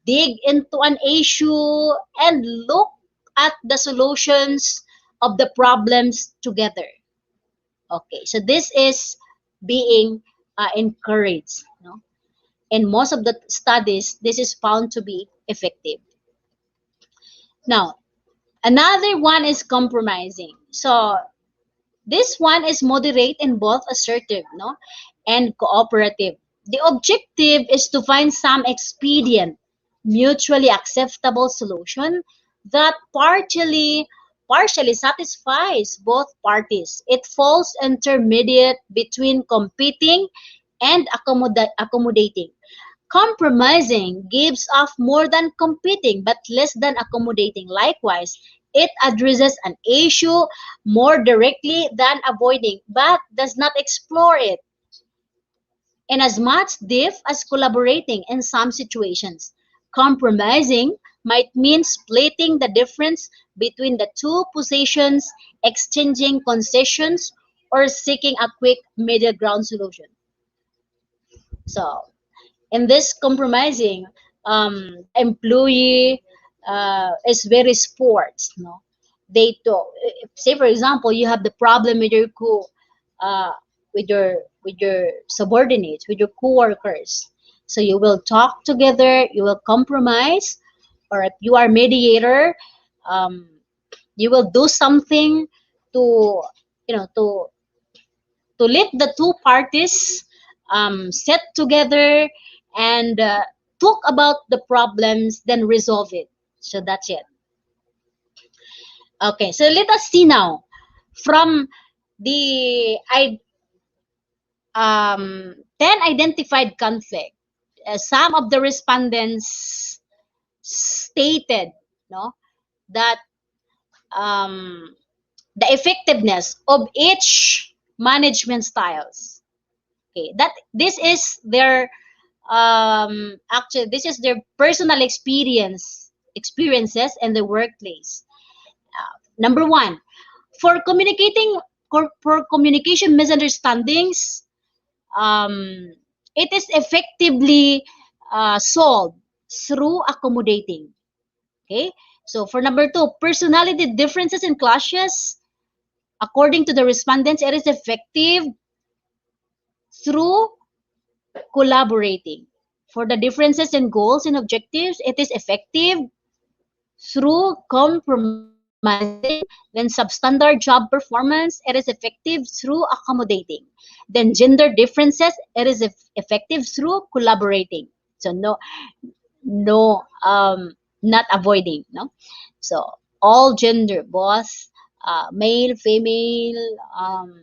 dig into an issue, and look at the solutions of the problems together. Okay, so this is being encouraged. No? In most of the studies, this is found to be effective. Now, another one is compromising. So this one is moderate and both assertive, no, and cooperative. The objective is to find some expedient, mutually acceptable solution that partially satisfies both parties. It falls intermediate between competing and accommodating. Compromising gives off more than competing but less than accommodating. Likewise, it addresses an issue more directly than avoiding but does not explore it in as much depth as collaborating in some situations. Compromising might mean splitting the difference between the two positions, exchanging concessions, or seeking a quick middle ground solution. So, In this compromising, the employee is very sports, no? They talk. Say for example, you have the problem with your uh, with your subordinates, with your coworkers. So you will talk together, you will compromise, or if you are mediator, um, you will do something to, you know, to let the two parties sit together and talk about the problems, then resolve it. So that's it. Okay, so let us see now from the 10 identified conflict. Some of the respondents stated, no, that um, the effectiveness of each management styles. Okay, that this is their actually this is their personal experiences in the workplace. Number one, for for communication misunderstandings, um, it is effectively solved through accommodating. Okay, so for number two, personality differences and clashes, according to the respondents, it is effective through collaborating. For the differences in goals and objectives, it is effective through compromising. Then substandard job performance, it is effective through accommodating. Then gender differences, it is effective through collaborating. So no, not avoiding, no. So all gender, both male, female,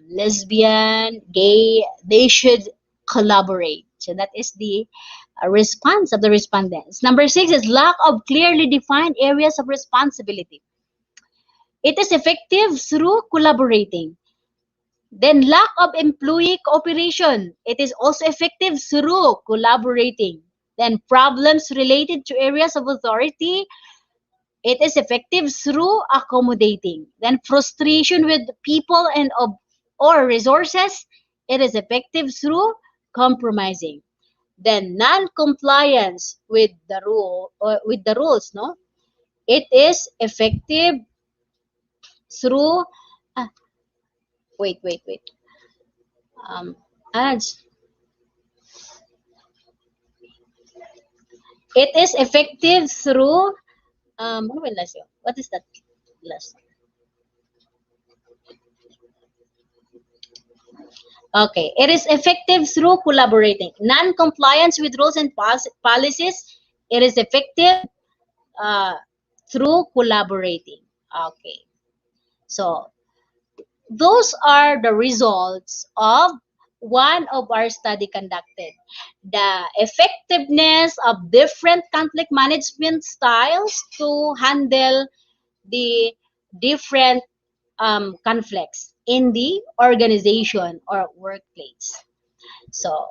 lesbian, gay, they should collaborate. So that is the response of the respondents. Number six is lack of clearly defined areas of responsibility. It is effective through collaborating. Then lack of employee cooperation. It is also effective through collaborating. Then problems related to areas of authority. It is effective through accommodating. Then frustration with people and or resources. It is effective through compromising. Then non-compliance with the rule or with the rules, no, it is effective through ah, wait um ads it is effective through ano ba last yun? What is that last? Okay, it is effective through collaborating. Non-compliance with rules and policies, it is effective uh, through collaborating. Okay, so those are the results of one of our study conducted. The effectiveness of different conflict management styles to handle the different conflicts in the organization or workplace. So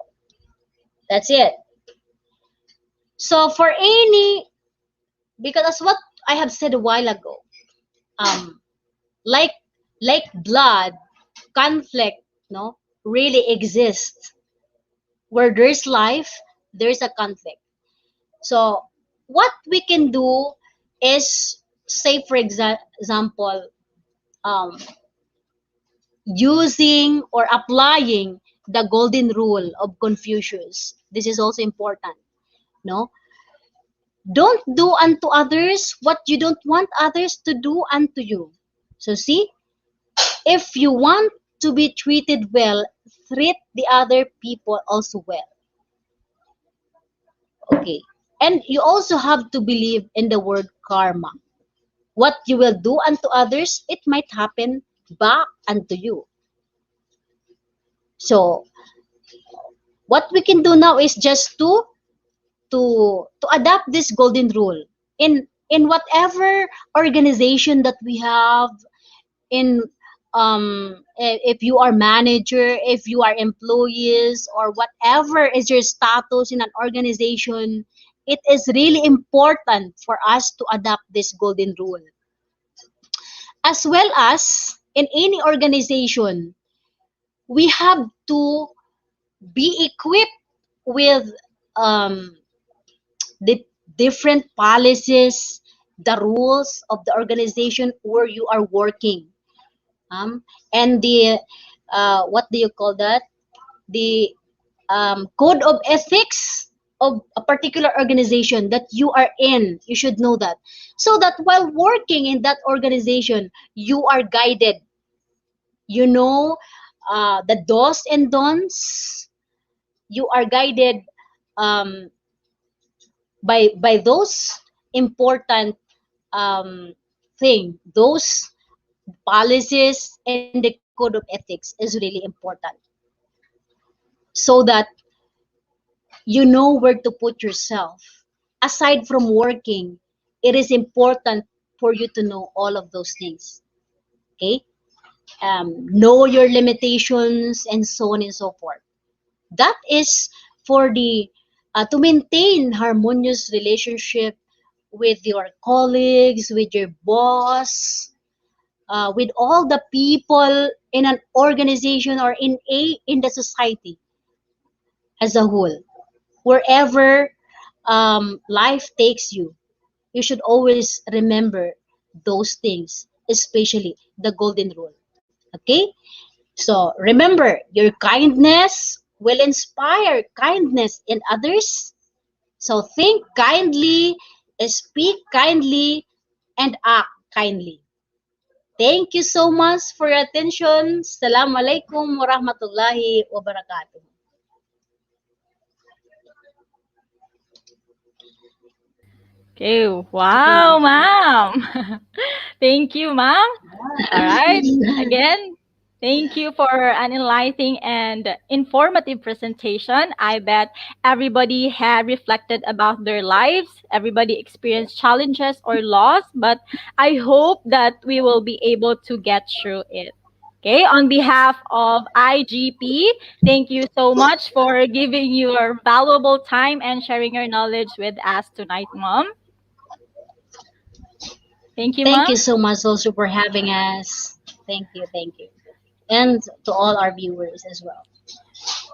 that's it. So for any, because that's what I have said a while ago, um, like blood, conflict, no, really exists. Where there's life, there's a conflict. So what we can do is, say for example, um, using or applying the golden rule of Confucius. This is also important. No, don't do unto others what you don't want others to do unto you. So see, if you want to be treated well, treat the other people also well. Okay. And you also have to believe in the word karma. What you will do unto others, it might happen back unto you. So what we can do now is just to adapt this golden rule in whatever organization that we have, in if you are manager, if you are employees, or whatever is your status in an organization, it is really important for us to adopt this golden rule. As well as in any organization, we have to be equipped with um, the different policies, the rules of the organization where you are working, and the what do you call that? The code of ethics of a particular organization that you are in. You should know that, so that while working in that organization, you are guided. You know the do's and don'ts. You are guided um, by those important thing, those policies and the code of ethics is really important, so that you know where to put yourself. Aside from working, it is important for you to know all of those things. Okay, know your limitations and so on and so forth. That is for the to maintain harmonious relationship with your colleagues, with your boss, with all the people in an organization or in the society as a whole. Wherever life takes you, you should always remember those things, especially the golden rule. Okay? So remember, your kindness will inspire kindness in others. So think kindly, speak kindly, and act kindly. Thank you so much for your attention. Assalamualaikum warahmatullahi wabarakatuh. Okay, Sige, wow, ma'am. ma'am. Thank you, ma'am. All right. Again, thank you for an enlightening and informative presentation. I bet everybody had reflected about their lives. Everybody experienced challenges or loss, but I hope that we will be able to get through it. Okay, on behalf of IGP, thank you so much for giving your valuable time and sharing your knowledge with us tonight, Mom. Thank you, Thank Mom. you so much also for having us. Thank you, thank you. And to all our viewers as well.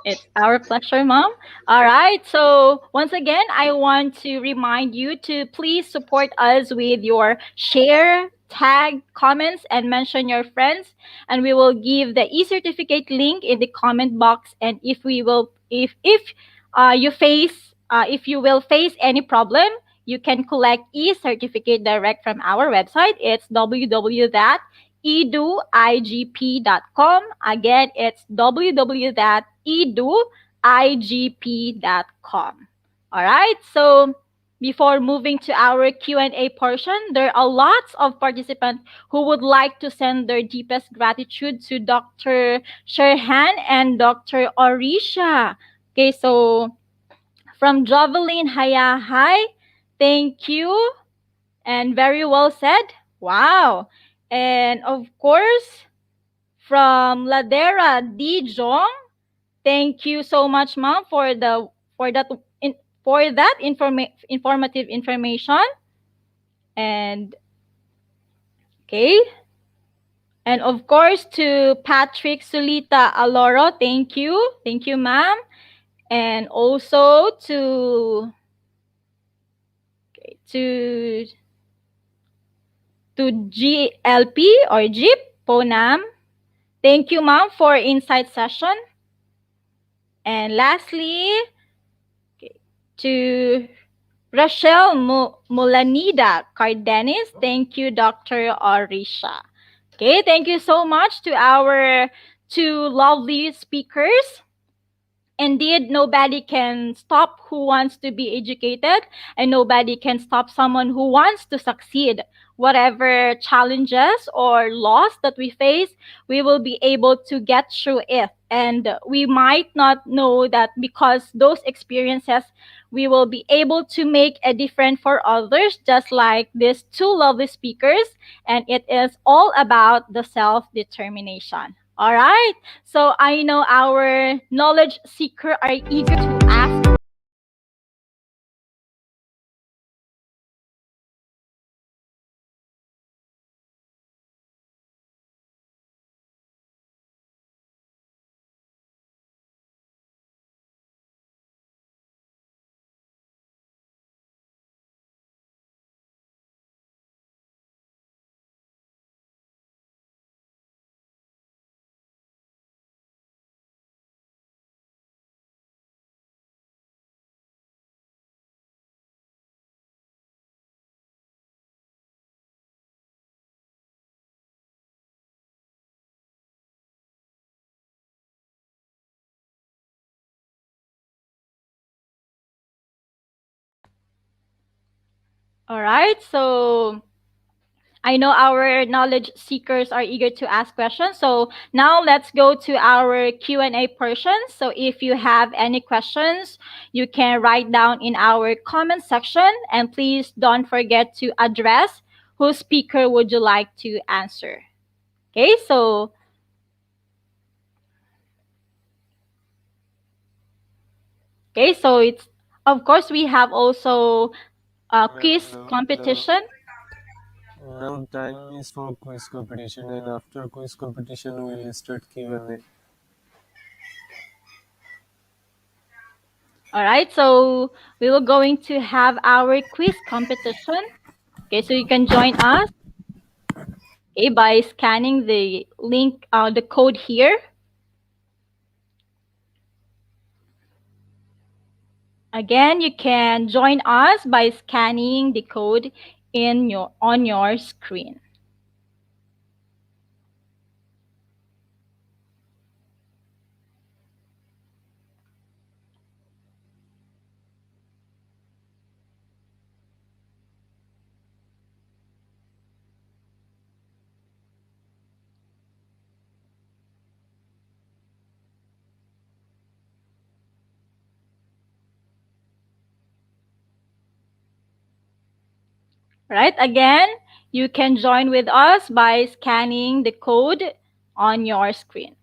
It's our pleasure, Mom. All right. So, once again, I want to remind you to please support us with your share, tag, comments, and mention your friends. And we will give the e-certificate link in the comment box. And if you face if you will face any problem, you can collect e-certificate direct from our website. It's www.eduigp.com. Again, it's www.eduigp.com. All right. So before moving to our Q&A portion, there are lots of participants who would like to send their deepest gratitude to Dr. Sherhan and Dr. Orisha. Okay, so from Jovelyn Hayahay, thank you and very well said. Wow. And of course, from Ladera D. Jong, thank you so much, Mom, for that in, for that informative information. And okay. And of course to Patrick Sulita Aloro, thank you. Thank you, ma'am. And also to GLP or Jeep Ponam. Thank you, ma'am, for insight session. And lastly, to Rachel Mulanida Cardenis. Thank you, Dr. Orisha. Okay, thank you so much to our two lovely speakers. Indeed, nobody can stop who wants to be educated, and nobody can stop someone who wants to succeed. Whatever challenges or loss that we face, we will be able to get through it. And we might not know that because those experiences, we will be able to make a difference for others, just like these two lovely speakers. And it is all about the self determination. All right. So I know our knowledge seeker are eager to ask All right. So I know our knowledge seekers are eager to ask questions. So now let's go to our Q&A portion. So if you have any questions, you can write down in our comment section, and please don't forget to address whose speaker would you like to answer. Okay, so it's, of course, we have also a quiz Hello. competition. Now time is for quiz competition, and after quiz competition, we will start Q&A. All right, so we will going to have our quiz competition. Okay, so you can join us, okay, by scanning the link, the code here. Again, you can join us by scanning the code in your on your screen. Right? Again, you can join with us by scanning the code on your screen.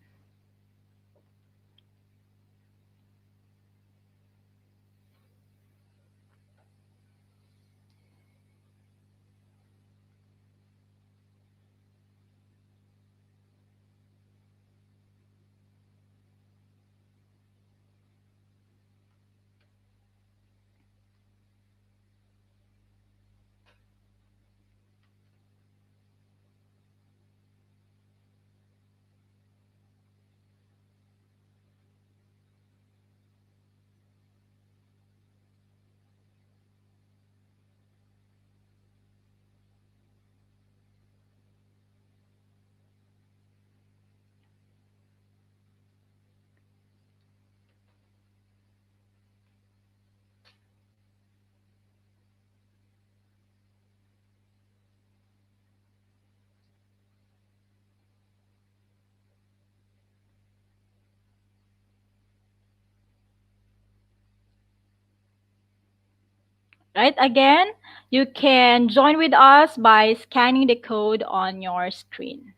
Right? Again, you can join with us by scanning the code on your screen.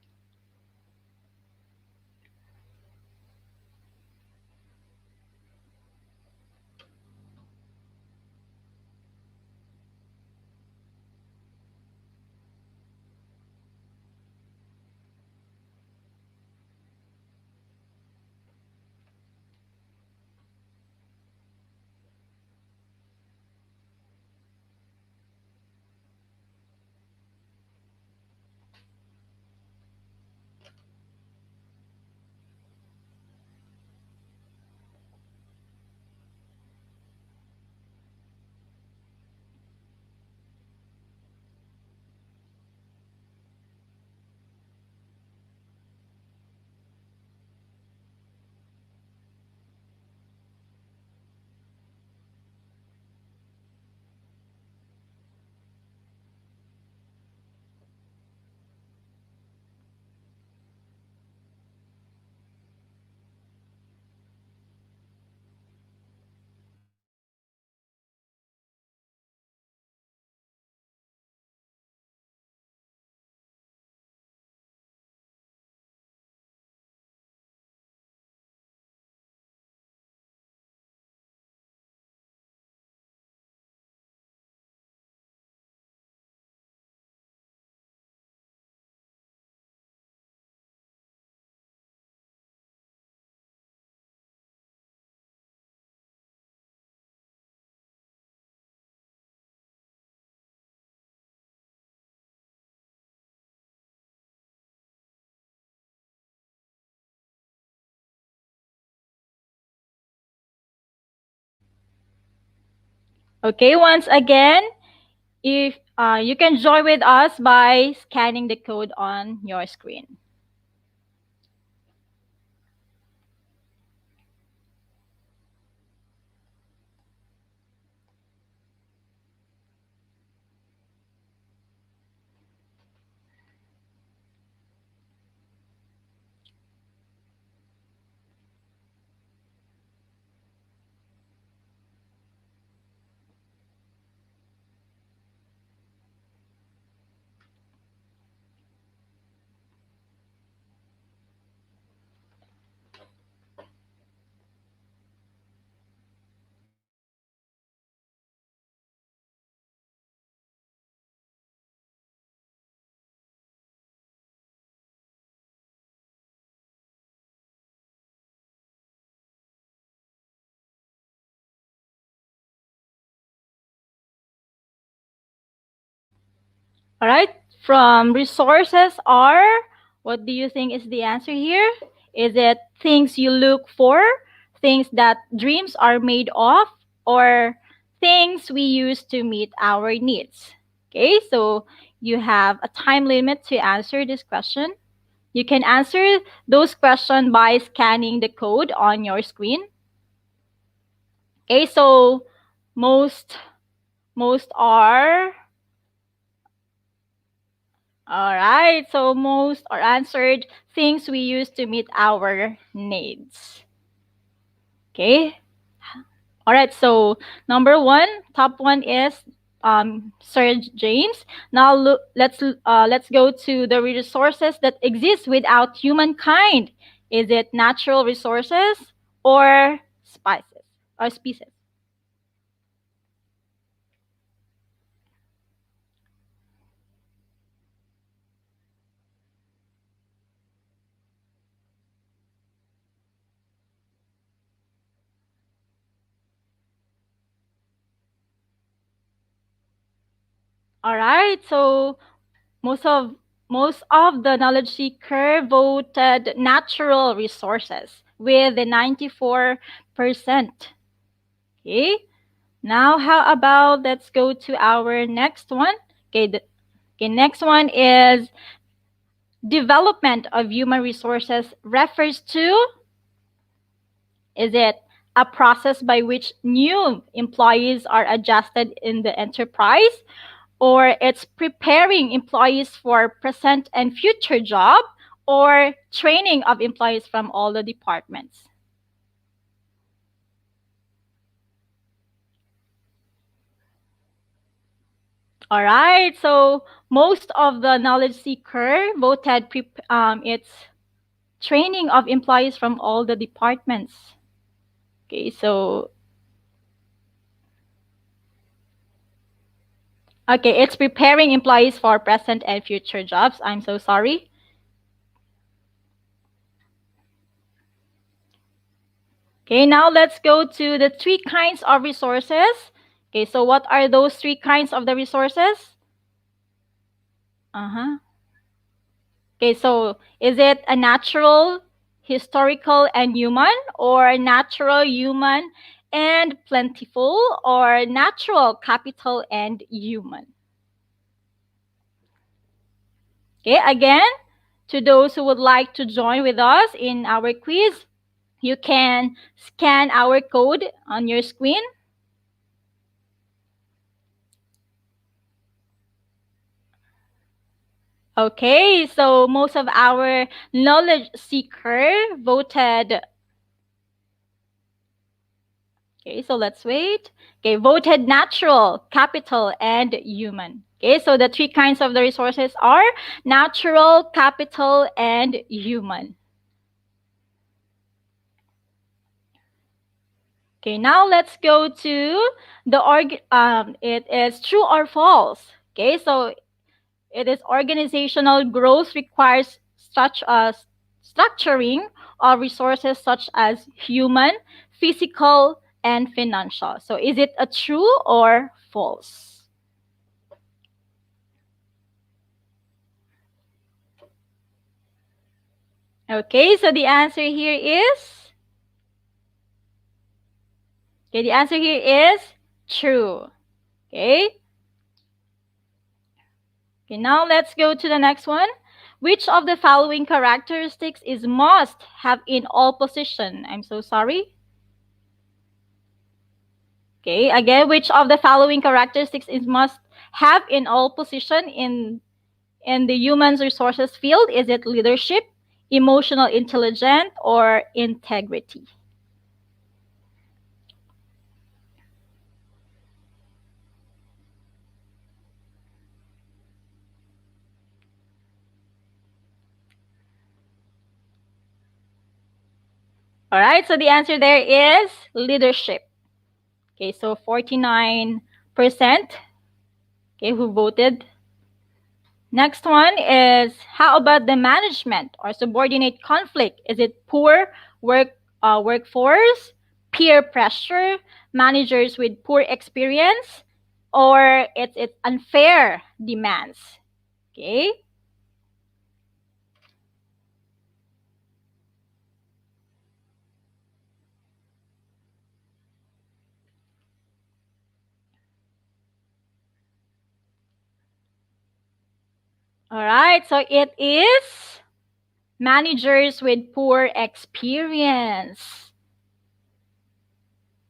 Okay, once again, if you can join with us by scanning the code on your screen. All right. From resources are, what do you think is the answer here? Is it things you look for, things that dreams are made of, or things we use to meet our needs? Okay, so you have a time limit to answer this question. You can answer those questions by scanning the code on your screen. Okay, so most most are all right. So most are answered things we use to meet our needs. Okay. All right. So number one, top one is Sir James. Now look, let's go to the resources that exist without humankind. Is it natural resources or spices or species? All right. So most of most of the knowledge seeker voted natural resources with the 94%. Okay. Now how about let's go to our next one. Okay, okay, next one is development of human resources refers to, is it a process by which new employees are adjusted in the enterprise, or it's preparing employees for present and future job, or training of employees from all the departments? All right, so most of the knowledge seeker voted it's training of employees from all the departments. Okay, so okay, it's preparing employees for present and future jobs. I'm so sorry. Okay, now let's go to the three kinds of resources. Okay, so what are those three kinds of the resources? Uh-huh. Okay, so is it a natural, historical, and human, or natural, human, and plentiful, or natural, capital, and human? Okay, again, to those who would like to join with us in our quiz, you can scan our code on your screen. Okay, so most of our knowledge seeker voted. Okay, so let's wait. Okay, voted natural, capital, and human. Okay, so the three kinds of the resources are natural, capital, and human. Okay, now let's go to the it is true or false. Okay, so it is organizational growth requires structuring of resources such as human, physical, and financial. So is it a true or false? Okay, so the answer here is, okay, the answer here is true. Okay. Okay, now let's go to the next one. Which of the following characteristics is must have in all position? I'm so sorry. Okay, again, which of the following characteristics is must have in all position in the human resources field? Is it leadership, emotional intelligence, or integrity? All right, so the answer there is leadership. Okay, so 49%, okay, who voted. Next one is, how about the management or subordinate conflict? Is it poor workforce, peer pressure, managers with poor experience, or it's unfair demands? Okay? All right, so it is managers with poor experience.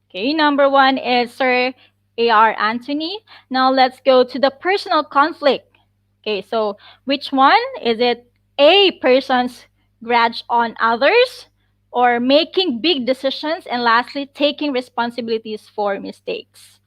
Okay, number one is Sir A.R. Anthony. Now let's go to the personal conflict. Okay, so which one? Is it A, person's grudge on others, or making big decisions, and lastly, taking responsibilities for mistakes?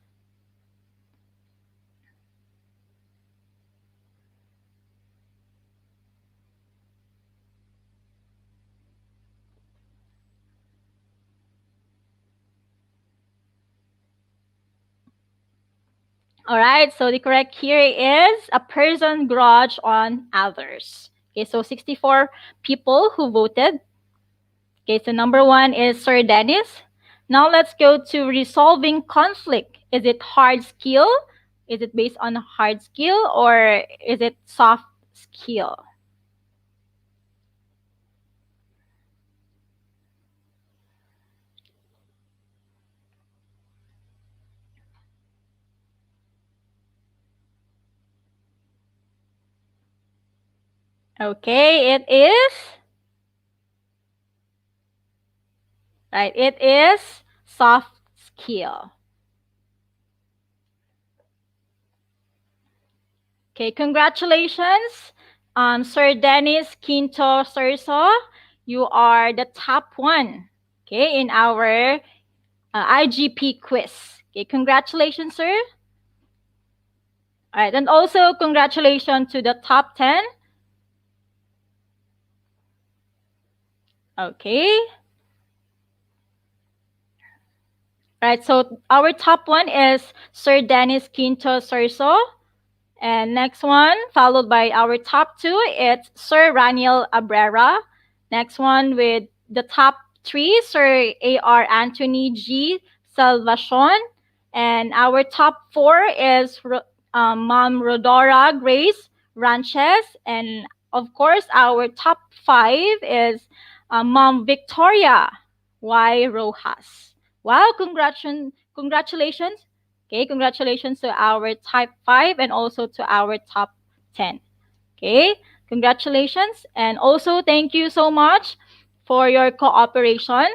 All right, so the correct here is a person grudge on others. Okay, so 64 people who voted. Okay, so number one is Sir Dennis. Now let's go to resolving conflict. Is it hard skill? Is it based on hard skill or is it soft skill? Okay, it is. Right, it is soft skill. Okay, congratulations, Sir Dennis Quinto Surso. You are the top one, okay, in our IGP quiz. Okay, congratulations, sir. All right, and also congratulations to the top 10. Okay. All right, so our top one is Sir Dennis Quinto Surso. And next one, followed by our top two, it's Sir Raniel Abrera. Next one with the top three, Sir A.R. Anthony G. Salvacion. And our top four is Mom Rodora Grace Ranches. And of course, our top five is Mom Victoria Y. Rojas. Wow, congratulations. Okay, congratulations to our type 5 and also to our top 10. Okay, congratulations. And also thank you so much for your cooperation.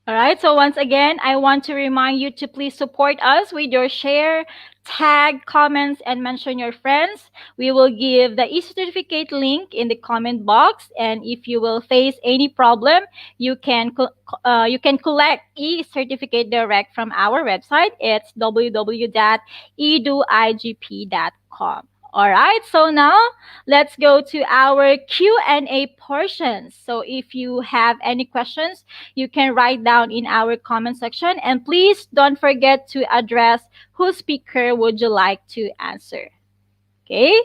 All right, so once again, I want to remind you to please support us with your share, tag, comments, and mention your friends. We will give the e-certificate link in the comment box, and if you will face any problem, you can collect e-certificate direct from our website. It's www.eduigp.com. All right, so now let's go to our Q&A portion. So if you have any questions, you can write down in our comment section. And please don't forget to address whose speaker would you like to answer. Okay?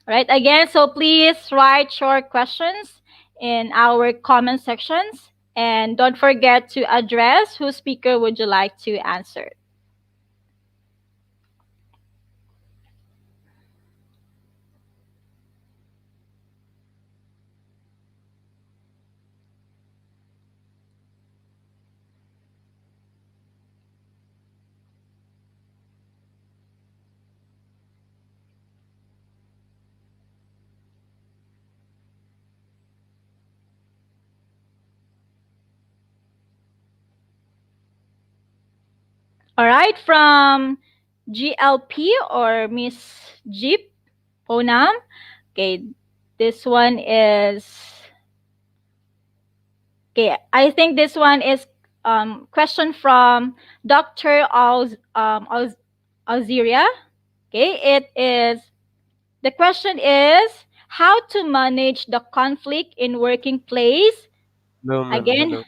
All right, again, so please write short questions in our comment sections and don't forget to address whose speaker would you like to answer. All right, from GLP or Miss Jeep Ponam. Okay, this one is okay. I think this one is question from Dr. Alziria. Okay, it is the question is how to manage the conflict in working place. Hello, ma'am. Again, Hello.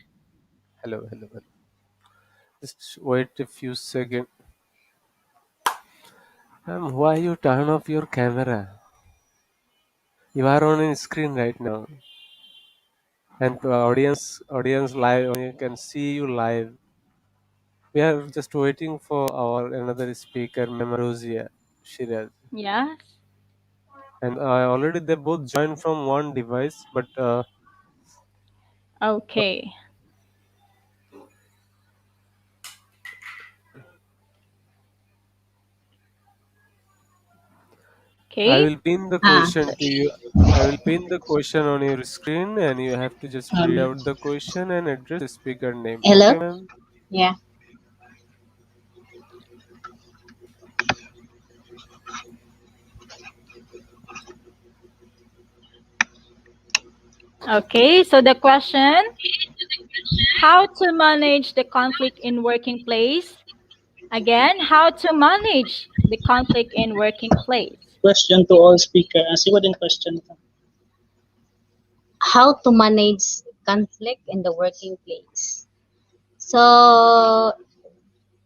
Hello, hello, hello. Just wait a few seconds. Ma'am, why you turn off your camera? You are on a screen right now, and audience live, you can see you live. We are just waiting for our another speaker, Ma'am Rosia Shiraz, yeah. and already they both joined from one device, but Okay. I Okay. will pin the Ah, question to you. I will pin the question on your screen, and you have to just read Um, out the question and address the speaker name. hello? Okay, ma'am? Yeah. Okay. So the question: how to manage the conflict in working place? Again, how to manage the conflict in working place. question to all speaker. Siwa din question ka. How to manage conflict in the working place. So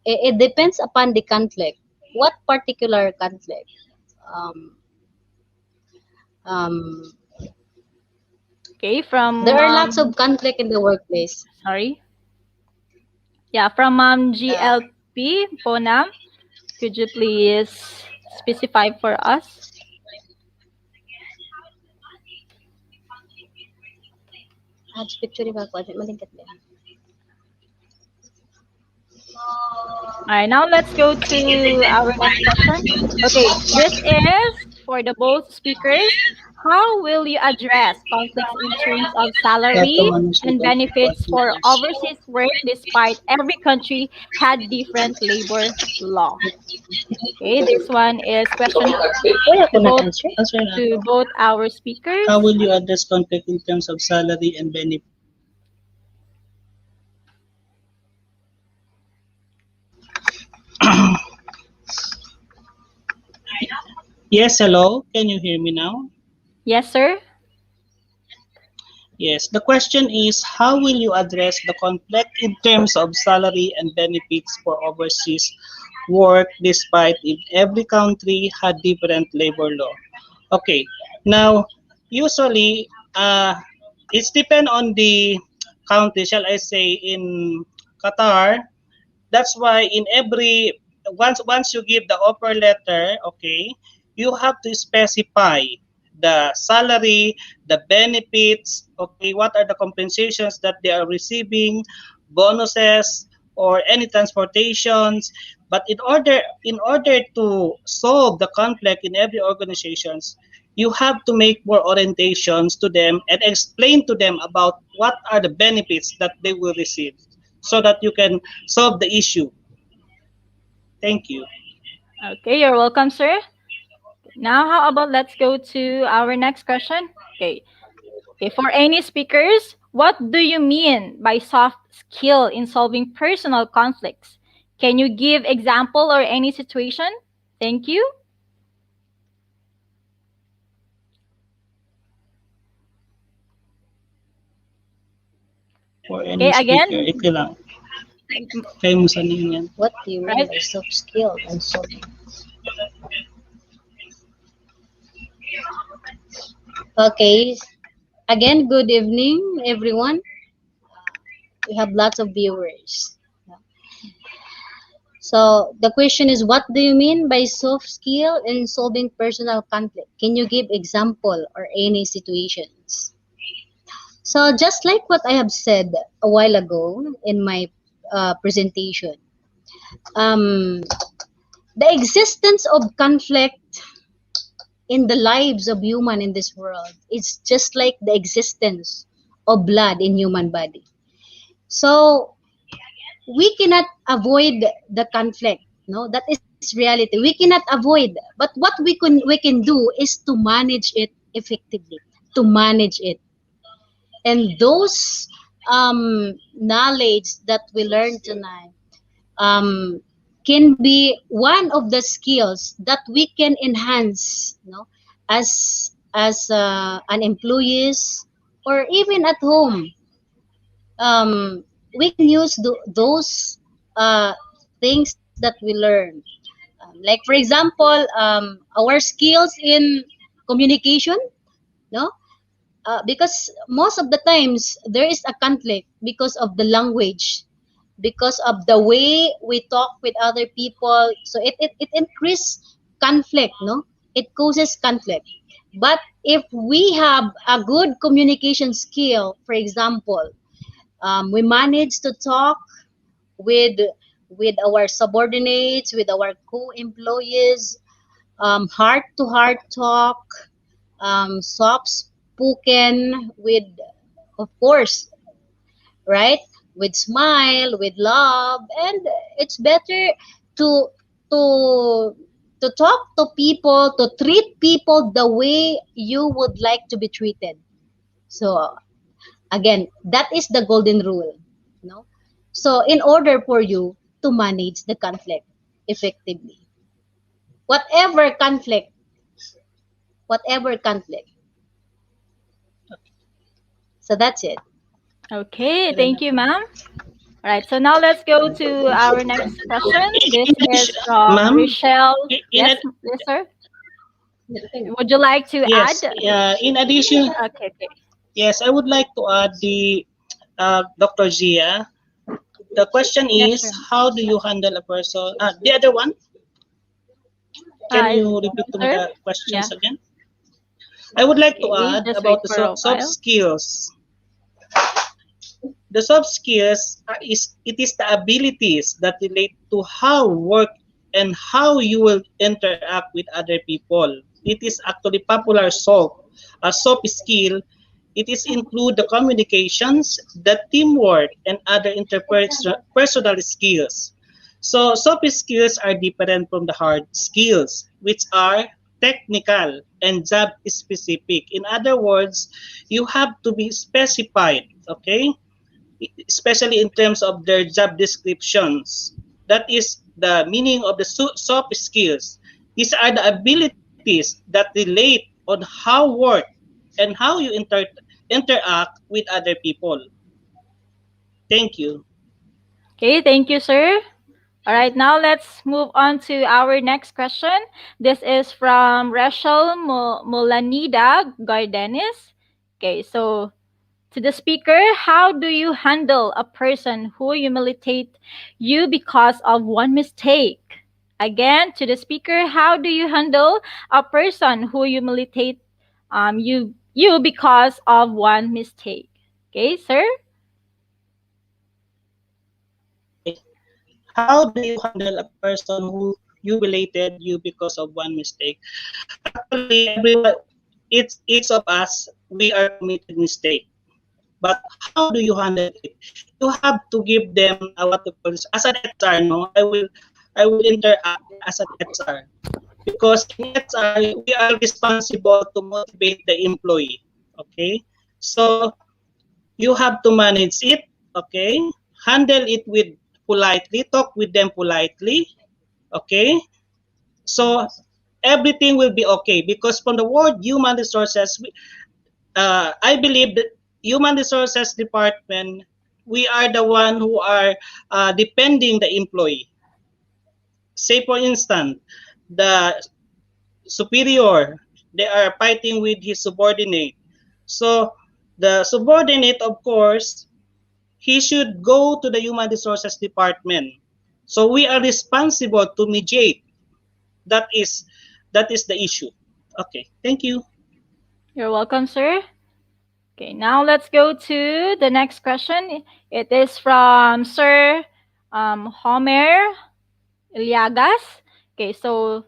it depends upon the conflict. What particular conflict? Um, um, Okay, from there are lots of conflict in the workplace. sorry. Yeah, from Uh, GLP Ponam. Could you please specify for us? picture ba ko? Malingkat ba? All right, now let's go to our next question. Okay, this is for the both speakers. How will you address conflicts in terms of salary and benefits for overseas work despite every country had different labor law? Okay, this one is question Wala ko to both nag-answer. Answer na. our How speakers. will you address conflict in terms of salary and benefit? Yes, hello. Can you hear me now? Yes, sir. Yes. The question is, how will you address the conflict in terms of salary and benefits for overseas work despite if every country had different labor law? Okay. Now, usually, it's depend on the country. Shall I say in Qatar, that's why in every once you give the offer letter, okay, you have to specify the salary, the benefits, okay, what are the compensations that they are receiving, bonuses or any transportations. But in order to solve the conflict in every organizations, you have to make more orientations to them and explain to them about what are the benefits that they will receive so that you can solve the issue. Thank you. Okay, you're welcome, sir. Now, how about let's go to our next question? Okay. Okay, for any speakers, what do you mean by soft skill in solving personal conflicts? Can you give example or any situation? Thank you. For Okay, any speaker, again, ikaw lang. Kayo mo sanin yan. What do you mean right? by soft skill and solving? Okay. Again, good evening, everyone. We have lots of viewers. So the question is, what do you mean by soft skill in solving personal conflict? Can you give example or any situations? So just like what I have said a while ago in my presentation, um, the existence of conflict in the lives of human in this world is just like the existence of blood in human body. So we cannot avoid the conflict. No, that is reality. We cannot avoid, but what we can do is to manage it effectively, to manage it. And those knowledge that we learn tonight um, can be one of the skills that we can enhance, as an employees or even at home. We can use those uh, things that we learn. Like for example, our skills in communication, no, because most of the times there is a conflict because of the language, because of the way we talk with other people. So it increases conflict, no? It causes conflict. But if we have a good communication skill, for example, we manage to talk with with our subordinates, with our co-employees, heart to heart talk, soft spoken with, of course, right? With smile, with love, and it's better to to to talk to people, to treat people the way you would like to be treated. So again, that is the golden rule, no? So in order for you to manage the conflict effectively, whatever conflict, whatever conflict. So that's it. Okay, thank you, ma'am. All right, so now let's go to our next question. This In is addition, from ma'am, Rochelle. in Yes, yes, sir. Would you like to add? yes, in addition, Okay, okay. yes, I would like to add the Dr. Zia. The question Yes, is, sir. how do you handle a person? The other one, can Uh, you repeat to me sir? the Yeah. questions again? I would like to Okay, add just wait about the for a soft while. skills. The soft skills is the abilities that relate to how work and how you will interact with other people. It is actually popular soft. A soft skill, it is include the communications, the teamwork, and other interpersonal skills. So soft skills are different from the hard skills, which are technical and job specific. In other words, you have to be specified, okay? Especially in terms of their job descriptions. That is the meaning of the soft skills. These are the abilities that relate on how work and how you interact with other people. Thank you. Okay, thank you, sir. All right, now let's move on to our next question. This is from Rachel Molanida Gardenis. Okay, so to the speaker, how do you handle a person who humiliate you because of one mistake? Again, to the speaker, how do you handle a person who humiliate you because of one mistake? Okay, sir. Okay. How do you handle a person who humiliated you because of one mistake? Actually, everyone, it's each of us, we are committed mistake. But how do you handle it? You have to give them what to call as an HR. No, I will interact as an HR because in HR we are responsible to motivate the employee. Okay, so you have to manage it. Okay, handle it with politely, talk with them politely. Okay, so everything will be okay because from the word human resources, I believe that human resources department, we are the one who are depending the employee. Say for instance, the superior. they are fighting with his subordinate. So the subordinate, of course, he should go to the human resources department. So we are responsible to mediate. That is that is the issue. Okay, thank you. You're welcome, sir. Okay, now let's go to the next question. It is from Sir Homer Iliagas. Okay, so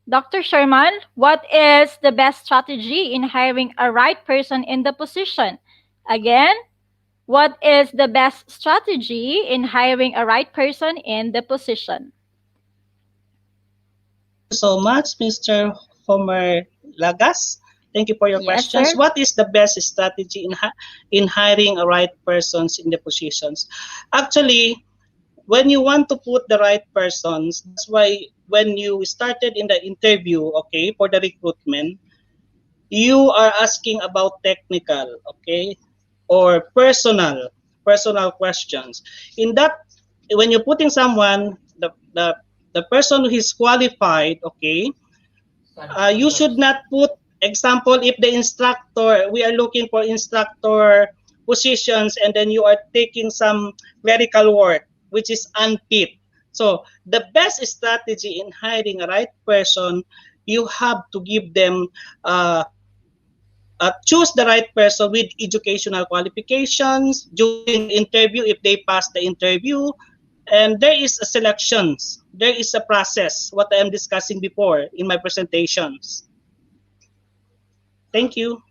Dr. Sherman, what is the best strategy in hiring a right person in the position? Again, what is the best strategy in hiring a right person in the position? Thank you so much, Mr. Homer Lagas. Thank you for your Yes, questions. sir. What is the best strategy in hiring a right persons in the positions? Actually, when you want to put the right persons, that's why when you started in the interview, okay, for the recruitment, you are asking about technical, okay, or personal questions. In that, when you're putting someone, the person who is qualified, okay, you should not put example if the instructor, we are looking for instructor positions, and then you are taking some clerical work which is unfit. So the best strategy in hiring a right person, you have to give them choose the right person with educational qualifications during the interview if they pass the interview, and there is a selections, there is a process what I am discussing before in my presentations. Thank you.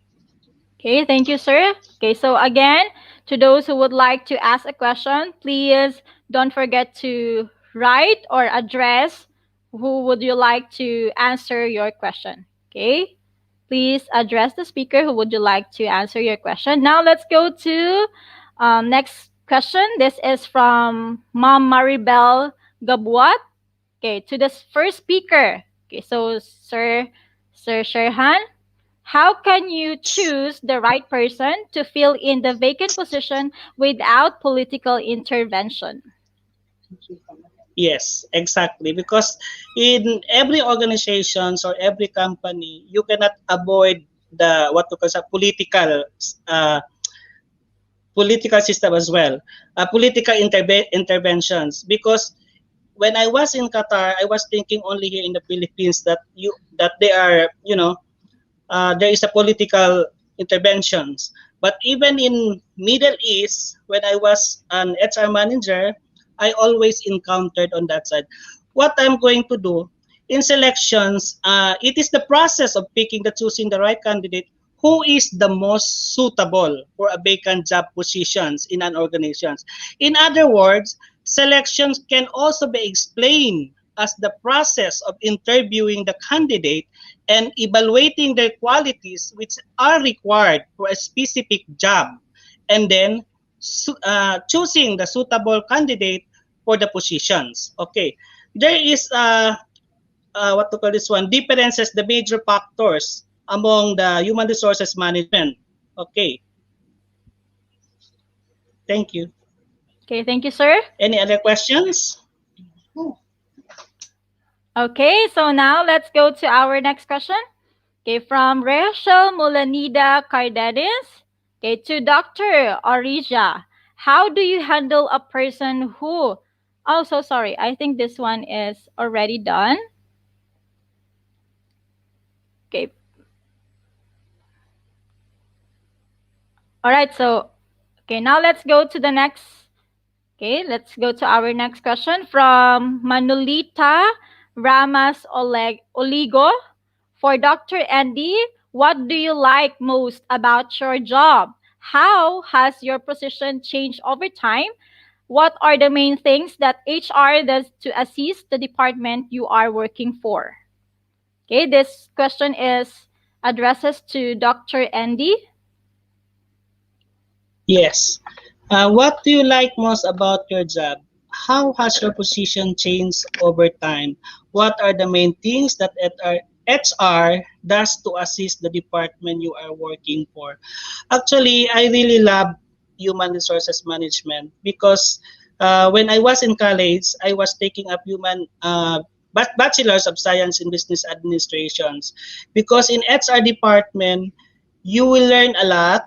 Okay, thank you, sir. Okay, so again, to those who would like to ask a question, please don't forget to write or address who would you like to answer your question. Okay, please address the speaker who would you like to answer your question. Now let's go to next question. This is from Mom Maribel Gabuat. Okay, to the first speaker. Okay, so Sir Sherhan, how can you choose the right person to fill in the vacant position without political intervention? Yes, exactly. Because in every organizations or every company, you cannot avoid the what to call uh, political system as well, political interventions. Because when I was in Qatar, I was thinking only here in the Philippines that they are, there is a political interventions. But even in Middle East, when I was an HR manager, I always encountered on that side. What I'm going to do in selections, it is the process of picking the choosing the right candidate who is the most suitable for a vacant job positions in an organization. In other words, selections can also be explained as the process of interviewing the candidate and evaluating their qualities which are required for a specific job, and then choosing the suitable candidate for the positions. Okay, there is what to call this one differences the major factors among the human resources management. Okay, thank you. Okay, thank you, sir. Any other questions? Okay, so now let's go to our next question. Okay, from Rachel Mulanida Cardenas. Okay, to Dr. Orija. How do you handle a person who, oh, so sorry, I think this one is already done. Okay, all right, so, okay, now let's go to the next. Okay, let's go to our next question from Manolita Ramas Oligo. For Dr. Andy, what do you like most about your job? How has your position changed over time? What are the main things that HR does to assist the department you are working for? Okay, this question is addresses to Dr. Andy. Yes. What do you like most about your job? How has your position changed over time? What are the main things that HR does to assist the department you are working for? Actually, I really love human resources management because when I was in college, I was taking up bachelor's of science in business administrations, because in HR department you will learn a lot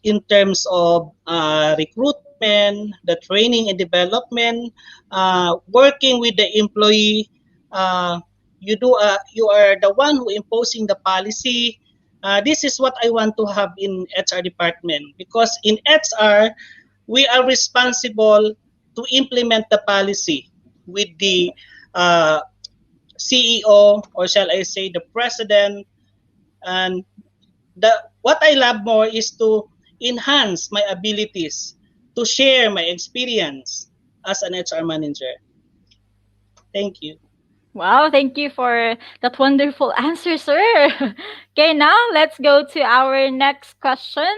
in terms of recruitment, the training and development, working with the employee. Uh, you are the one who imposing the policy. This is what I want to have in HR department, because in HR we are responsible to implement the policy with the uh, CEO, or shall I say the president. And the what I love more is to enhance my abilities, to share my experience as an HR manager. Thank you. Wow, thank you for that wonderful answer, sir. Okay, now let's go to our next question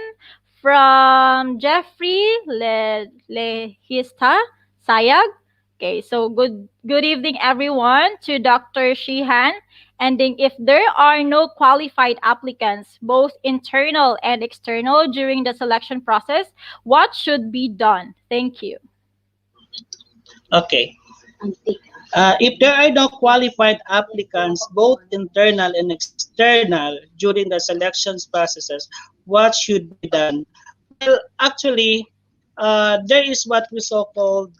from Jeffrey Lehista Sayag. Okay, so good evening everyone to Dr. Sheehan. Ending, if there are no qualified applicants, both internal and external, during the selection process, what should be done? Thank you. Okay. Antique. If there are no qualified applicants, both internal and external, during the selections processes, what should be done? Well, actually, there is what we so called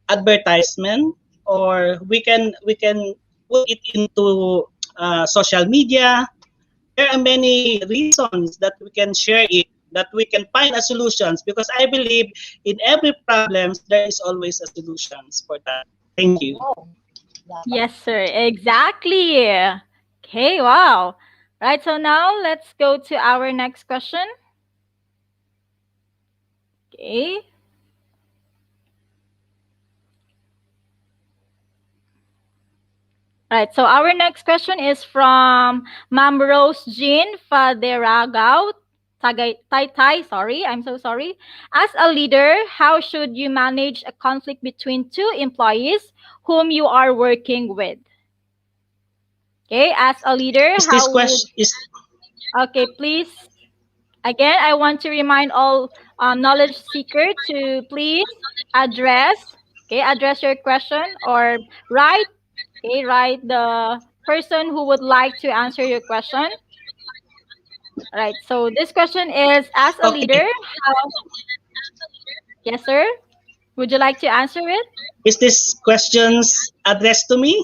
advertisement, or we can put it into social media. There are many reasons that we can share it, that we can find a solutions, because I believe in every problems there is always a solutions for that. Thank you. Wow. Yes, sir. Exactly. Okay, wow. Right, so now let's go to our next question. Okay. Right, so our next question is from Ma'am Rose Jean Faderagao. Tai, sorry, I'm so sorry. As a leader, how should you manage a conflict between two employees whom you are working with? Okay, as a leader, Is this how would, question is okay, please. Again, I want to remind all knowledge seeker to please address, okay, address your question or write, okay, write the person who would like to answer your question. Right. So this question is, as a leader, okay? how, yes, sir. Would you like to answer it? Is this questions addressed to me?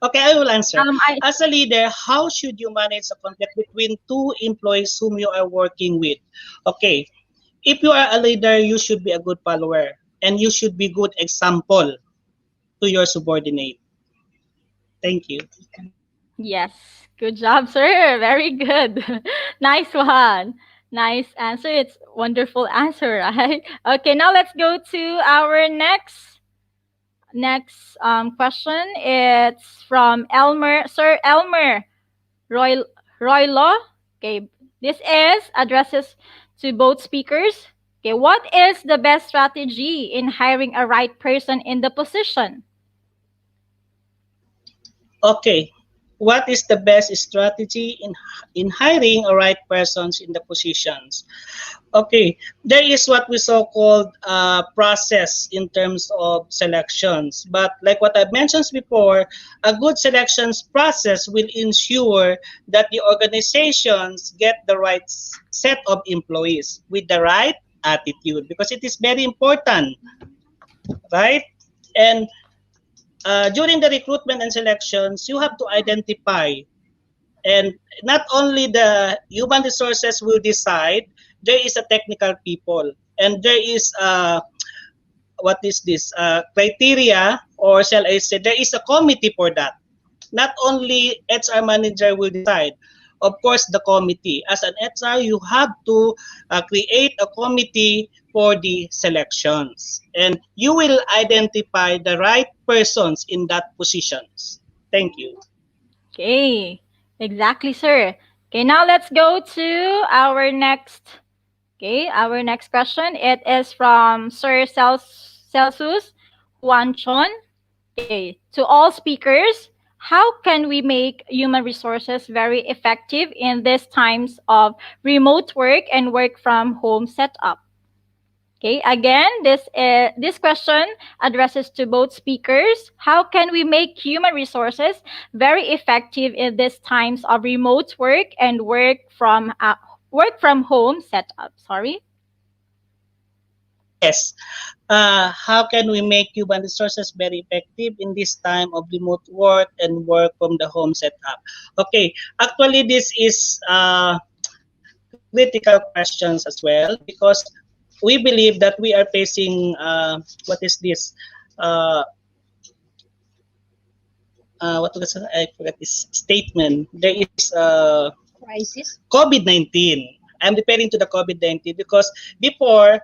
Okay, I will answer. I As a leader, how should you manage a conflict between two employees whom you are working with? Okay, if you are a leader, you should be a good follower, and you should be good example to your subordinate. Thank you. yes. Good job, sir. Very good. Nice one. Nice answer. It's wonderful answer, right? Okay, now let's go to our next question. It's from Elmer, Sir Elmer Roy Roylo. Okay, this is addresses to both speakers. Okay, what is the best strategy in hiring a right person in the position? Okay, what is the best strategy in hiring a right persons in the positions? Okay, there is what we so called process in terms of selections. But like what I mentioned before, a good selections process will ensure that the organizations get the right set of employees with the right attitude, because it is very important, right? And during the recruitment and selections, you have to identify, and not only the human resources will decide, there is a technical people, and there is what is this criteria, or shall I say there is a committee for that. Not only HR manager will decide, of course the committee. As an HR, you have to create a committee for the selections, and you will identify the right persons in that positions. Thank you. Okay, exactly, sir. Okay, now let's go to our next. Okay, our next question. It is from Sir Celsus Huanchon. Okay, to all speakers, how can we make human resources very effective in these times of remote work and work from home setup? Okay, again, this question addresses to both speakers. How can we make human resources very effective in these times of remote work and work from home setup? Sorry. Yes. How can we make human resources very effective in this time of remote work and work from the home setup? Okay, actually, this is critical questions as well because we believe that we are facing what is this? Uh, what was it? I forgot this statement. There is Crisis. COVID-19. I'm referring to the COVID-19 because before,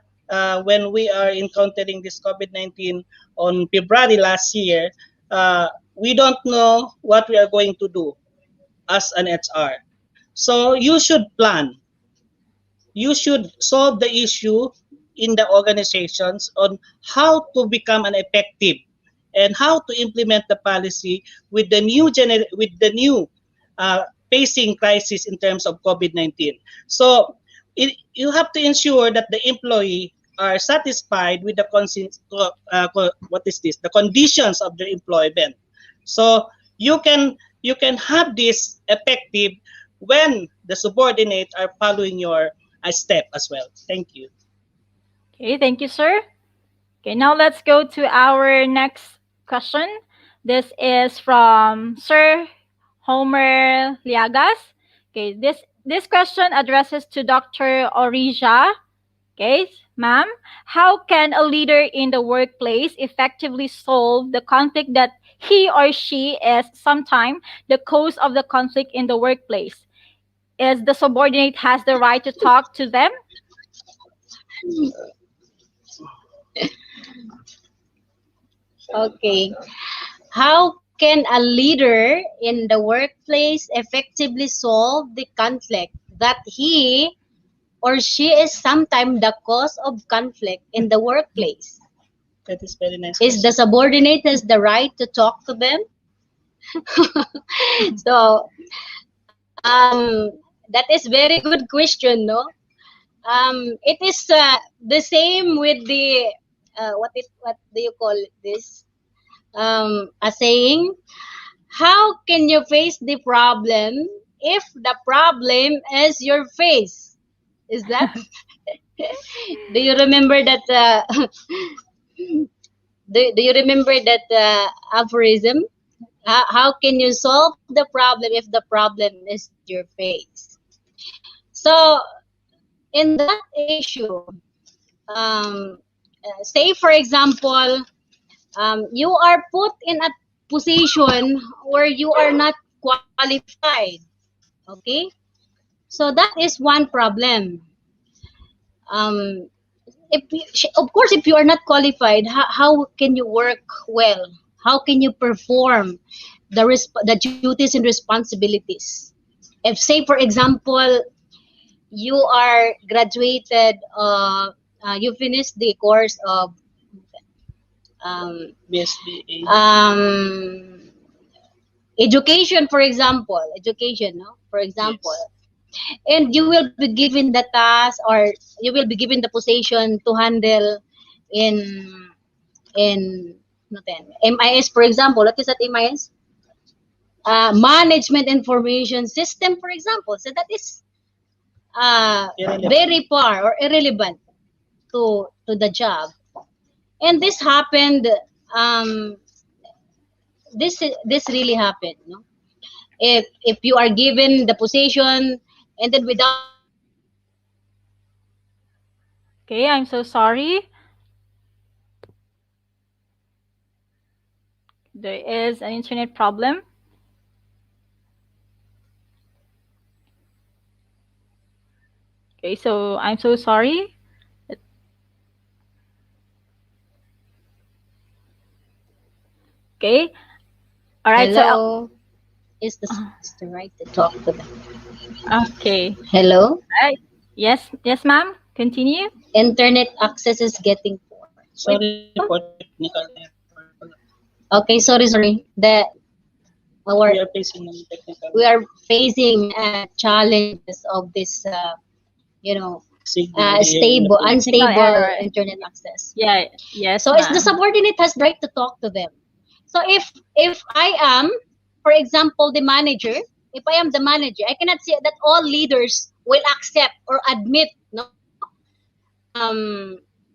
when we are encountering this COVID-19 on February last year, we don't know what we are going to do as an HR. So you should plan, you should solve the issue in the organizations on how to become an effective and how to implement the policy with the with the new uh, facing crisis in terms of COVID-19. So you have to ensure that the employee are satisfied with the what is this, the conditions of their employment. So you can have this effective when the subordinates are following your step as well. Thank you. Okay, thank you, sir. Okay, now let's go to our next question. This is from Sir Homer Liagas. Okay, this question addresses to Dr. Orija. Okay, ma'am, how can a leader in the workplace effectively solve the conflict that he or she is sometimes the cause of the conflict in the workplace? Is the subordinate has the right to talk to them? Okay. How can a leader in the workplace effectively solve the conflict that he or she is sometimes the cause of conflict in the workplace? That is very nice Is the question. subordinate has the right to talk to them? So that is very good question, no? It is the same with the what do you call this? A saying. How can you face the problem if the problem is your face? Is that? Do you remember that? Do you remember that aphorism? How can you solve the problem if the problem is your face? So, in that issue, say for example, you are put in a position where you are not qualified. Okay, so that is one problem. Um, of course, if you are not qualified, how can you work well? How can you perform the duties and responsibilities? If, say, for example, you are graduated, you finished the course of um, BSBA. education, for example, education, no? For example, Yes. and you will be given the task or you will be given the position to handle in MIS, for example. What is that MIS? Management Information System, for example. So that is Irrelevant. very far or irrelevant to the job. And this happened. Um, this really happened. No? If you are given the position and then without Okay, I'm so sorry. There is an internet problem. Okay, so I'm so sorry. Okay, all right. hello, is the right to talk to them. Okay, Hello, all right. Yes, yes, ma'am. Continue. internet access is getting poor. Wait, Sorry for technical error. okay, sorry. We Our are facing technical. we are facing challenges of this, you know. stable, Signal unstable error. internet access. Yeah, yes, So it's the ma'am. subordinate has the right to talk to them. So if I am, for example, the manager, if I am the manager, I cannot say that all leaders will accept or admit no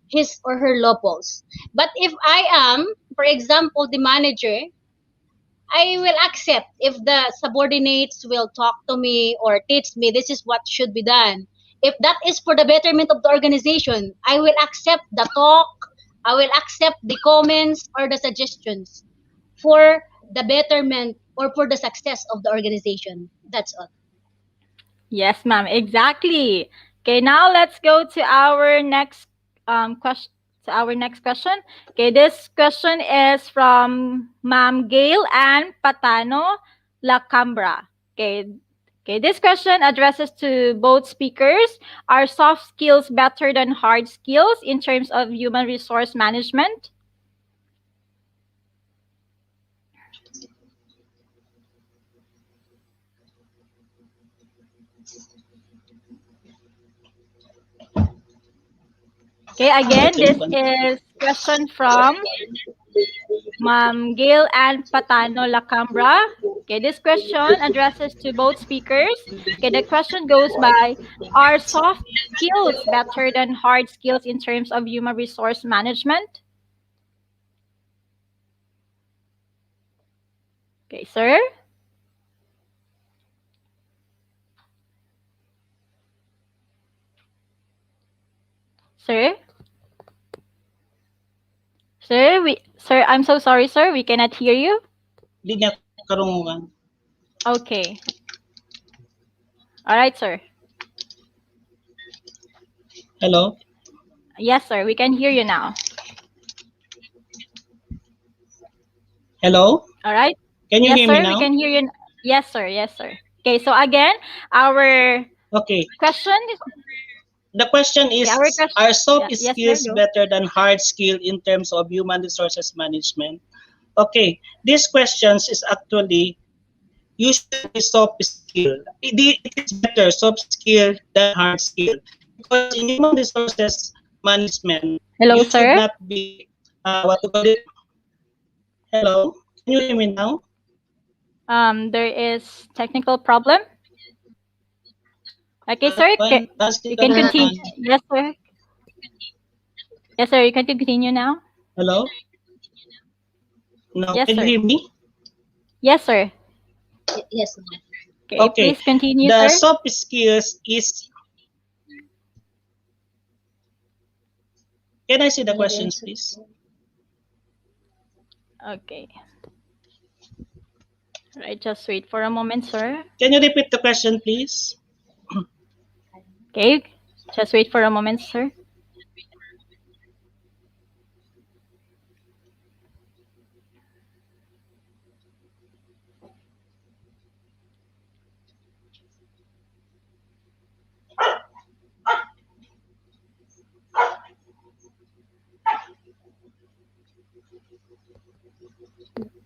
his or her loopholes. But if I am, for example, the manager, I will accept if the subordinates will talk to me or teach me this is what should be done. If that is for the betterment of the organization, I will accept the talk, I will accept the comments or the suggestions for the betterment or for the success of the organization. That's all. Yes, ma'am. Exactly. Okay, now let's go to our next question. To our next question. Okay, this question is from Ma'am Gail and Patano Lacambra. Okay. Okay, this question addresses to both speakers. Are soft skills better than hard skills in terms of human resource management? Okay, again, this is question from Ma'am Gail and Patano Lacambra. Okay, this question addresses to both speakers. Okay, the question goes by, are soft skills better than hard skills in terms of human resource management? Okay, sir? Sir? Sir, I'm so sorry, sir. We cannot hear you. Linya karungungan. Okay. All right, sir. Hello? Yes, sir. We can hear you now. Hello? All right. Can you Yes, hear me sir. We now? can hear you. Yes, sir. Yes, sir. Okay. So again, our Okay. question. The question Okay, is, our question. are Yeah, soft yes, sir. skills Go. better than hard skill in terms of human resources management? Okay, these questions is actually usually soft skill. It is better soft skill than hard skill because in human resources management, Hello, you should sir. not be what you call it. Hello, can you hear me now? There is technical problem. Okay, sir. Basi You can continue. karungungan. Yes, sir. Yes, sir. You can continue now. Hello, no, Yes, can you sir. hear me? Yes, sir. Yes, ma'am. Okay, Okay, please continue, the sir. soft skills is. Can I see the questions, please? Okay. Right. Just wait for a moment, sir. Can you repeat the question, please? Okay. Just wait for a moment, sir.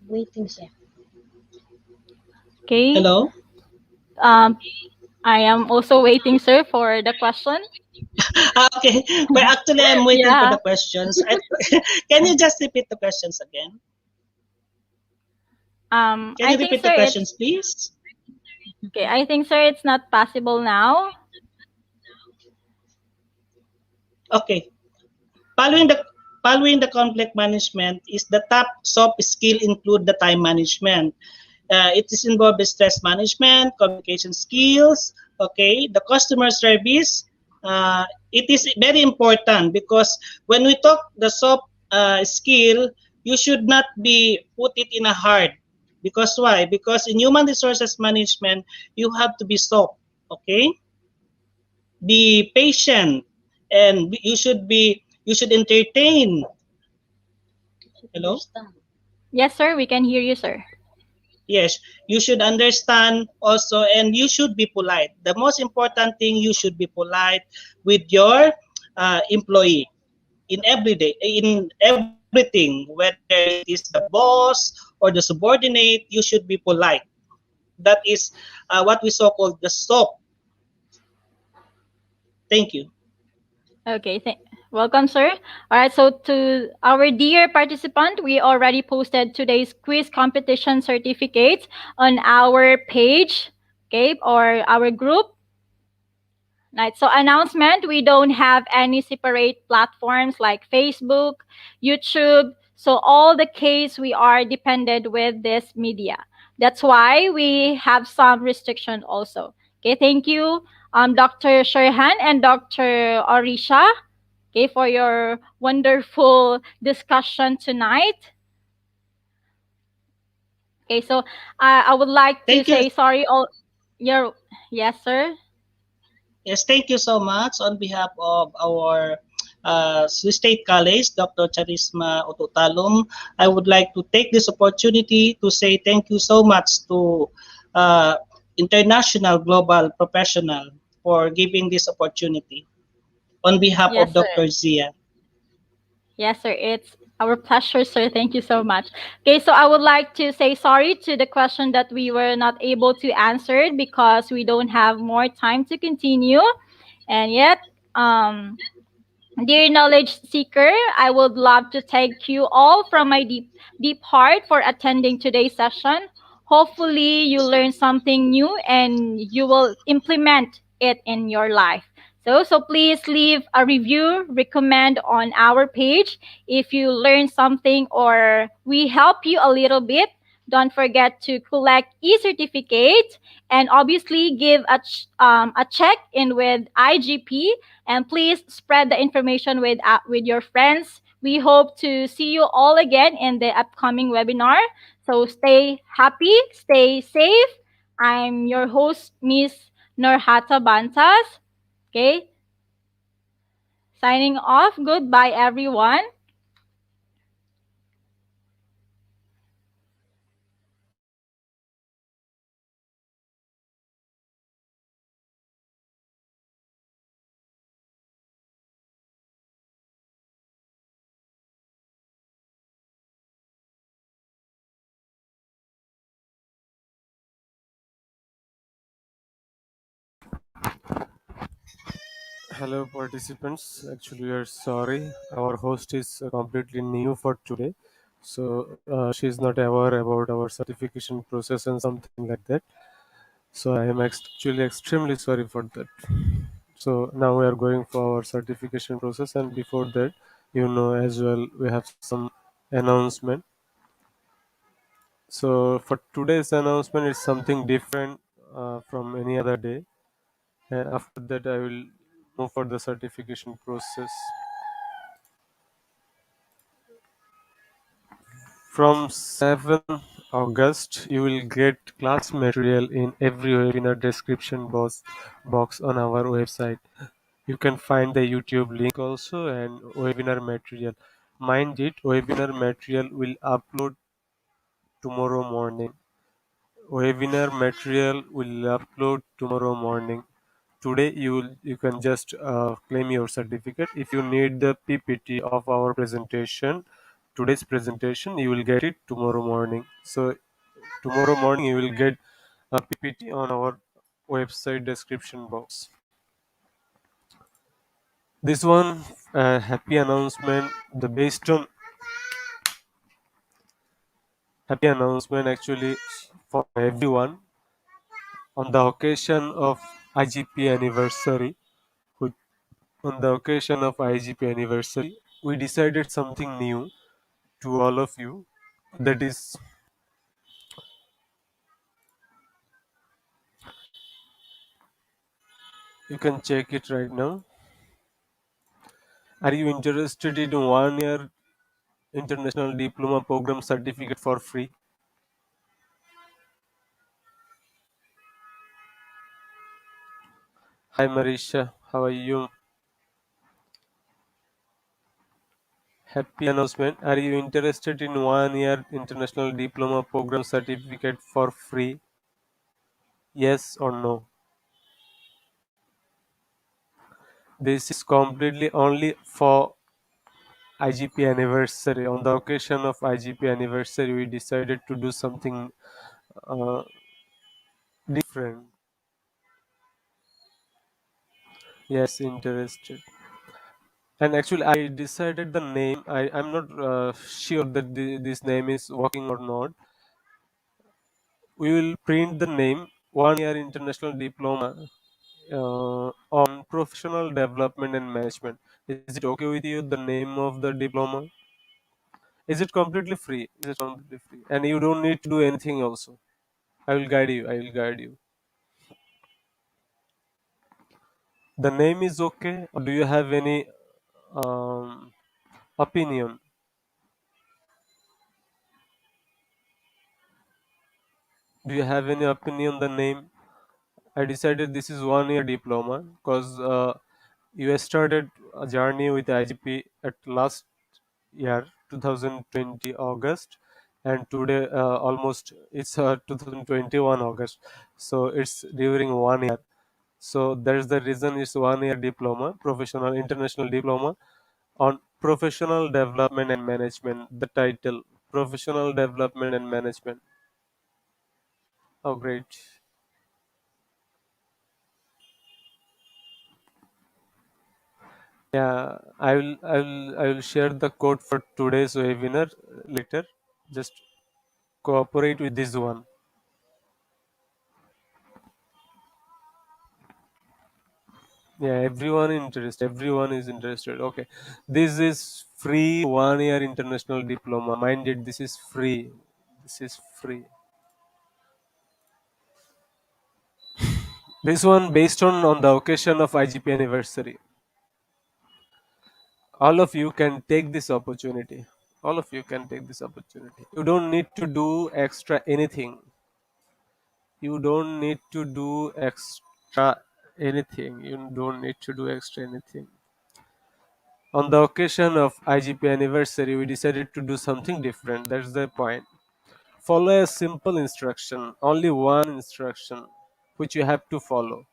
Waiting siya. Okay. Hello? Um, I am also waiting, sir, for the question. Okay, but actually I'm waiting for Yeah. the questions. Can you just repeat the questions again? Can I you think, repeat the sir, questions, it's please? okay. I think, sir, it's not possible now. Okay. Following the following the conflict management is the top soft skill include the time management. It is involved the stress management, communication skills, okay, the customer service. It is very important because when we talk the soft skill, you should not be put it in a hard. Because why? Because in human resources management, you have to be soft, okay? Be patient, and you should entertain. Hello? Yes, sir. We can hear you, sir. Yes, you should understand also, and you should be polite. The most important thing, you should be polite with your employee in everything, whether it is the boss or the subordinate. You should be polite. That is what we so called the soap. Thank you. Okay, welcome, sir. All right, so to our dear participant, we already posted today's quiz competition certificates on our page, okay, or our group. Right. So announcement, we don't have any separate platforms like Facebook, YouTube. So all the case we are dependent with this media. That's why we have some restriction also. Okay, thank you, Dr. Sherhan and Dr. Orisha, okay, for your wonderful discussion tonight. Okay, so I would like to Thank you. say sorry all your yes, sir. Yes, thank you so much on behalf of our Swiss State College, Dr. Charisma Ototalum. I would like to take this opportunity to say thank you so much to uh, International Global Professional for giving this opportunity on behalf of Yes, sir. Dr. Zia. Yes, sir. It's our pleasure, sir. Thank you so much. Okay, so I would like to say sorry to the question that we were not able to answer because we don't have more time to continue. And yet, um, dear knowledge seeker, I would love to thank you all from my deep heart for attending today's session. Hopefully, you learn something new and you will implement it in your life. So please leave a review, recommend on our page if you learn something or we help you a little bit. Don't forget to collect e-certificate and obviously give a check in with IGP and please spread the information with your friends. We hope to see you all again in the upcoming webinar. So stay happy, stay safe. I'm your host, Miss Norhata Bantas. Okay, signing off. Goodbye, everyone. Hello, participants. Actually, we are sorry. Our host is completely new for today, so she's not aware about our certification process and something like that. So I am actually extremely sorry for that. So now we are going for our certification process, and before that, as well, we have some announcement. So for today's announcement, it's something different from any other day. And after that, I will move for the certification process. From 7 August, you will get class material in every webinar description box on our website. You can find the YouTube link also and webinar material. Mind it, webinar material will upload tomorrow morning. Webinar material will upload tomorrow morning. Today you can just claim your certificate. If you need the PPT of our presentation, today's presentation, you will get it tomorrow morning. So tomorrow morning you will get a PPT on our website description box. This one happy announcement. The based on happy announcement actually for everyone on the occasion of IGP anniversary. who- On the occasion of IGP anniversary, we decided something new to all of you. That is, you can check it right now. Are you interested in 1 year international diploma program certificate for free? Hi Marisha, how are you? Happy announcement. Are you interested in 1 year international diploma program certificate for free? Yes or no? This is completely only for IGP anniversary. On the occasion of IGP anniversary, we decided to do something uh, different. Yes, interested. And actually, I decided the name. I'm not sure that this name is working or not. We will print the name 1 year international diploma on professional development and management. Is it okay with you? The name of the diploma? Is it completely free? Is it completely free? And you don't need to do anything also. I will guide you. I will guide you. The name is okay, or do you have any um, opinion? Do you have any opinion the name? I decided this is 1 year diploma because you started a journey with IGP at last year 2020 August, and today almost it's 2021 August, so it's during 1 year. So there's the reason it's 1 year diploma, professional international diploma on professional development and management. The title professional development and management. Oh, great. Yeah, I will share the code for today's webinar later. Just cooperate with this one. Yeah, everyone interested. Everyone is interested. Okay, this is free 1 year international diploma. Mind it, this is free. This is free. This one based on the occasion of IGP anniversary. All of you can take this opportunity. All of you can take this opportunity. You don't need to do extra anything. You don't need to do extra anything. You don't need to do extra anything. On the occasion of IGP anniversary, we decided to do something different. That's the point. Follow a simple instruction, only one instruction, which you have to follow,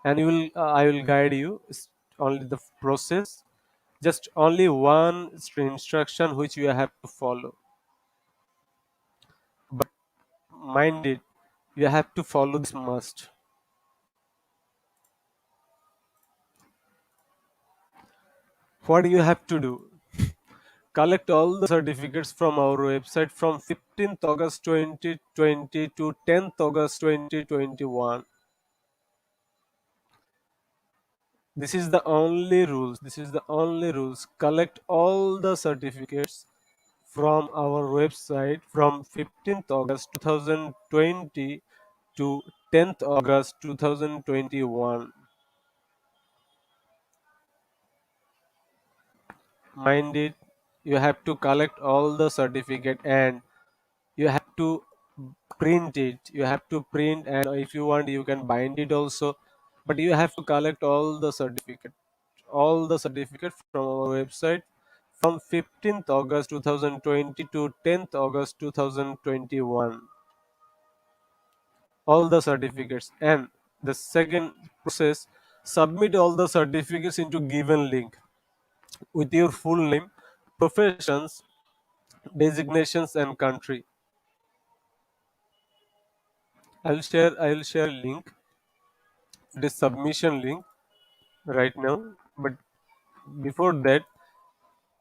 and you will. I will guide you. Only the process, just only one instruction which you have to follow. But mind it, you have to follow this must. What do you have to do? Collect all the certificates from our website from 15th August 2020 to 10th August 2021. This is the only rules. This is the only rules. Collect all the certificates from our website from 15th August 2020 to 10th August 2021. Mind it, you have to collect all the certificate and you have to print it. You have to print, and if you want you can bind it also, but you have to collect all the certificate from our website from 15th August 2020 to 10th August 2021. All the certificates. And the second process, submit all the certificates into given link with your full name, professions, designations and country. I will share a link, this submission link right now. But before that,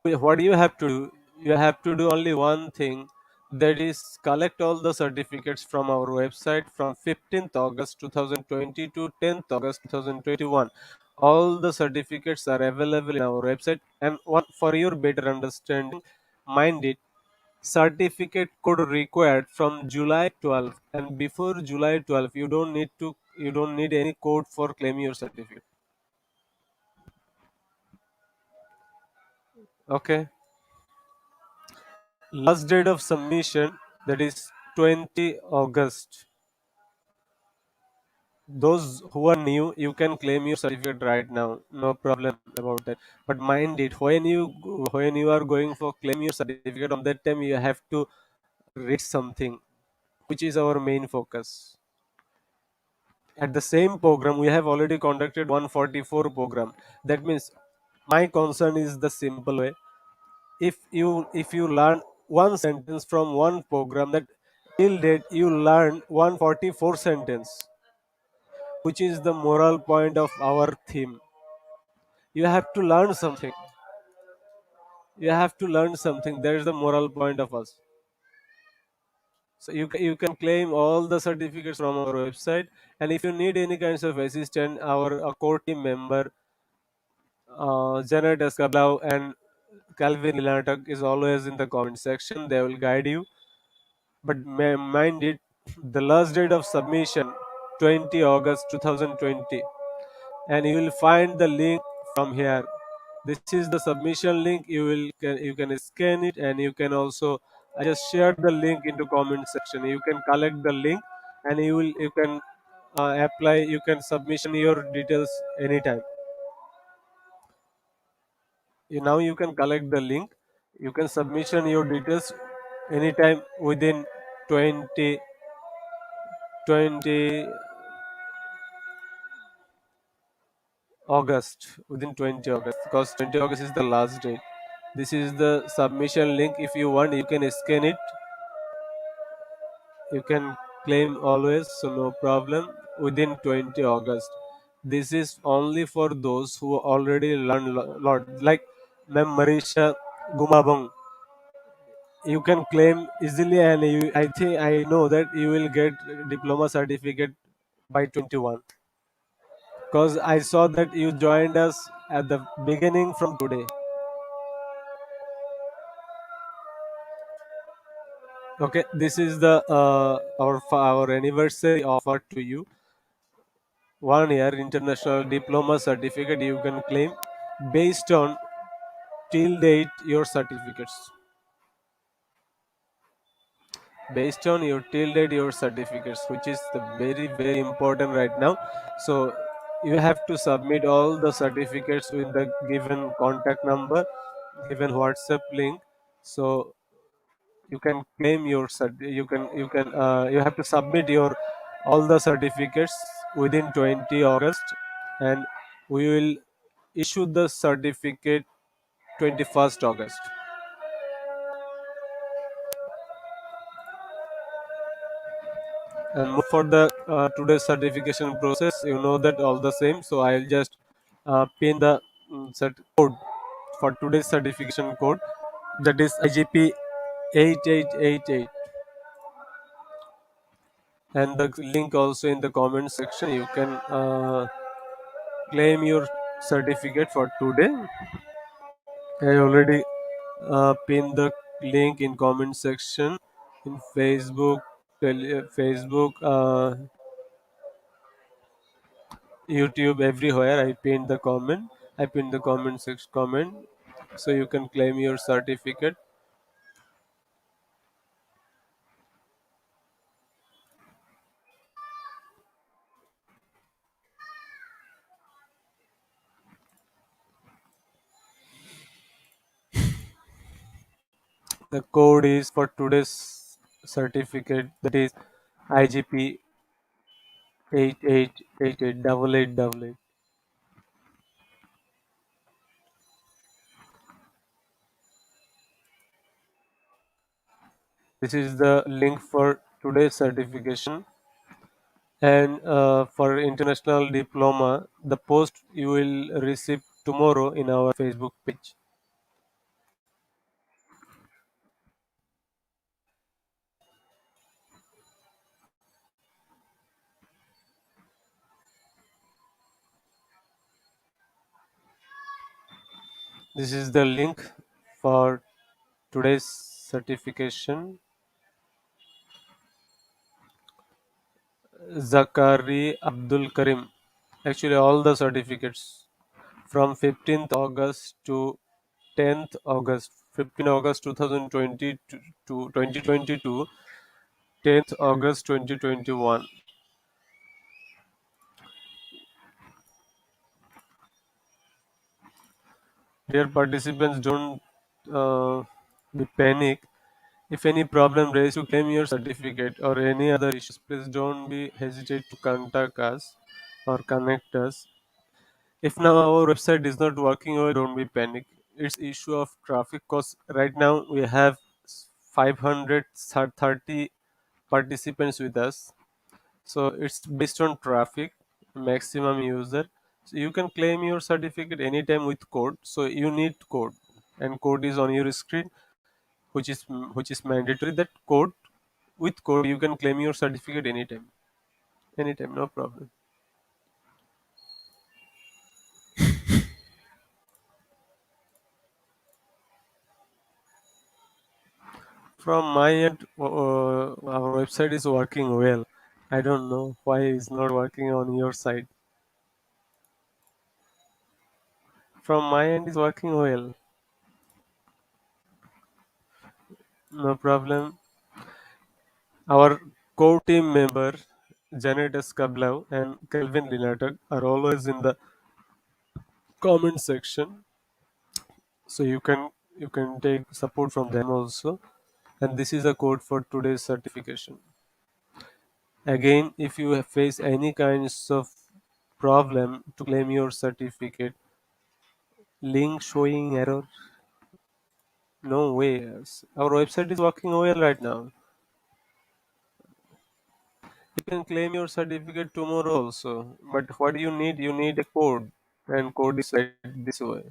what you have to do, you have to do only one thing, that is collect all the certificates from our website from 15th August 2020 to 10th August 2021. All the certificates are available in our website, and one for your better understanding, mind it, certificate code required from July 12th, and before July 12th you don't need any code for claiming your certificate. Okay, last date of submission, that is 20 August. Those who are new, you can claim your certificate right now, no problem about that. But mind it, when you are going for claim your certificate, on that time you have to read something, which is our main focus. At the same program, we have already conducted 144 program. That means my concern is the simple way. If you learn one sentence from one program, that till date you learn 144 sentence, which is the moral point of our theme. You have to learn something. You have to learn something. There is the moral point of us. So you can claim all the certificates from our website, and if you need any kinds of assistance, our core team member, Janet Escablau and Calvin Milatak is always in the comment section. They will guide you. But mind it, the last date of submission, 20 August 2020, and you will find the link from here. This is the submission link. You can scan it, and you can also, I just shared the link into comment section. You can collect the link, and you can apply. You can submission your details anytime. Now you can collect the link. You can submission your details anytime within 20 20 August, within 20 August, because 20 August is the last date. This is the submission link. If you want, you can scan it. You can claim always, so no problem, within 20 August. This is only for those who already learned lot, like Mem Marisha Gumabong. You can claim easily, and I think I know that you will get diploma certificate by 21, because I saw that you joined us at the beginning from today. Okay, this is the our anniversary offer to you. 1 year international diploma certificate you can claim based on till date your certificates. Based on your till date your certificates, which is the very important right now. So you have to submit all the certificates with the given contact number, given WhatsApp link. So you can claim your you have to submit your all the certificates within 20 August, and we will issue the certificate 21st August. And for the today's certification process, you know that all the same, so I'll just pin the code for today's certification code, that is IGP 8888, and the link also in the comment section. You can claim your certificate for today. I already pinned the link in comment section in Facebook, Facebook, YouTube, everywhere. I pinned the comment section comment, so you can claim your certificate. The code is for today's certificate, that is IGP 88888888. This is the link for today's certification. And for international diploma, the post you will receive tomorrow in our Facebook page. This is the link for today's certification. Zakari Abdul Karim. Actually, all the certificates from 15th August to 10th August, 15 August 2020 to 2022, 10th August 2021. Dear participants, don't be panic. If any problem raised to claim your certificate or any other issues, please don't be hesitate to contact us or connect us. If now our website is not working, or don't be panic. It's issue of traffic, because right now we have 530 participants with us. So it's based on traffic, maximum user. So you can claim your certificate anytime with code. So you need code. and code is on your screen, which is mandatory. That code, with code you can claim your certificate anytime, no problem. From my end, our website is working well. I don't know why it's not working on your side. From my end, is working well. No problem. Our core team member, Janet Escablau and Kelvin Linatek, are always in the comment section, so you can take support from them also. And this is a code for today's certification. Again, if you face any kinds of problem to claim your certificate, link showing error, no way. Our website is working well right now. You can claim your certificate tomorrow also. But what you need? You need a code. And code is right this way.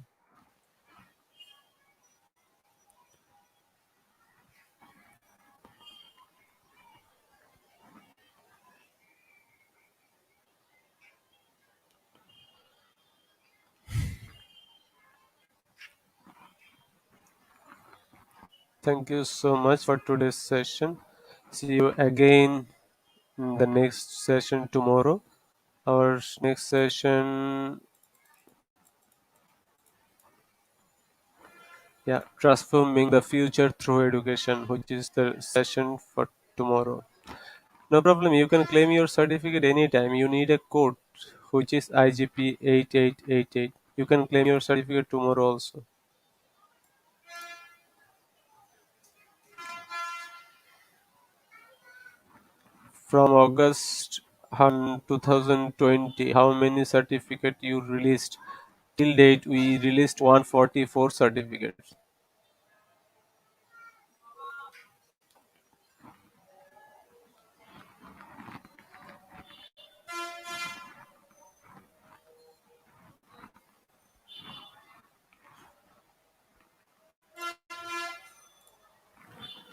Thank you so much for today's session. See you again in the next session tomorrow. Our next session, yeah, transforming the future through education, which is the session for tomorrow. No problem. You can claim your certificate anytime. You need a code, which is IGP 8888. You can claim your certificate tomorrow also. From August 2020, how many certificate you released? Till date, we released 144 certificates.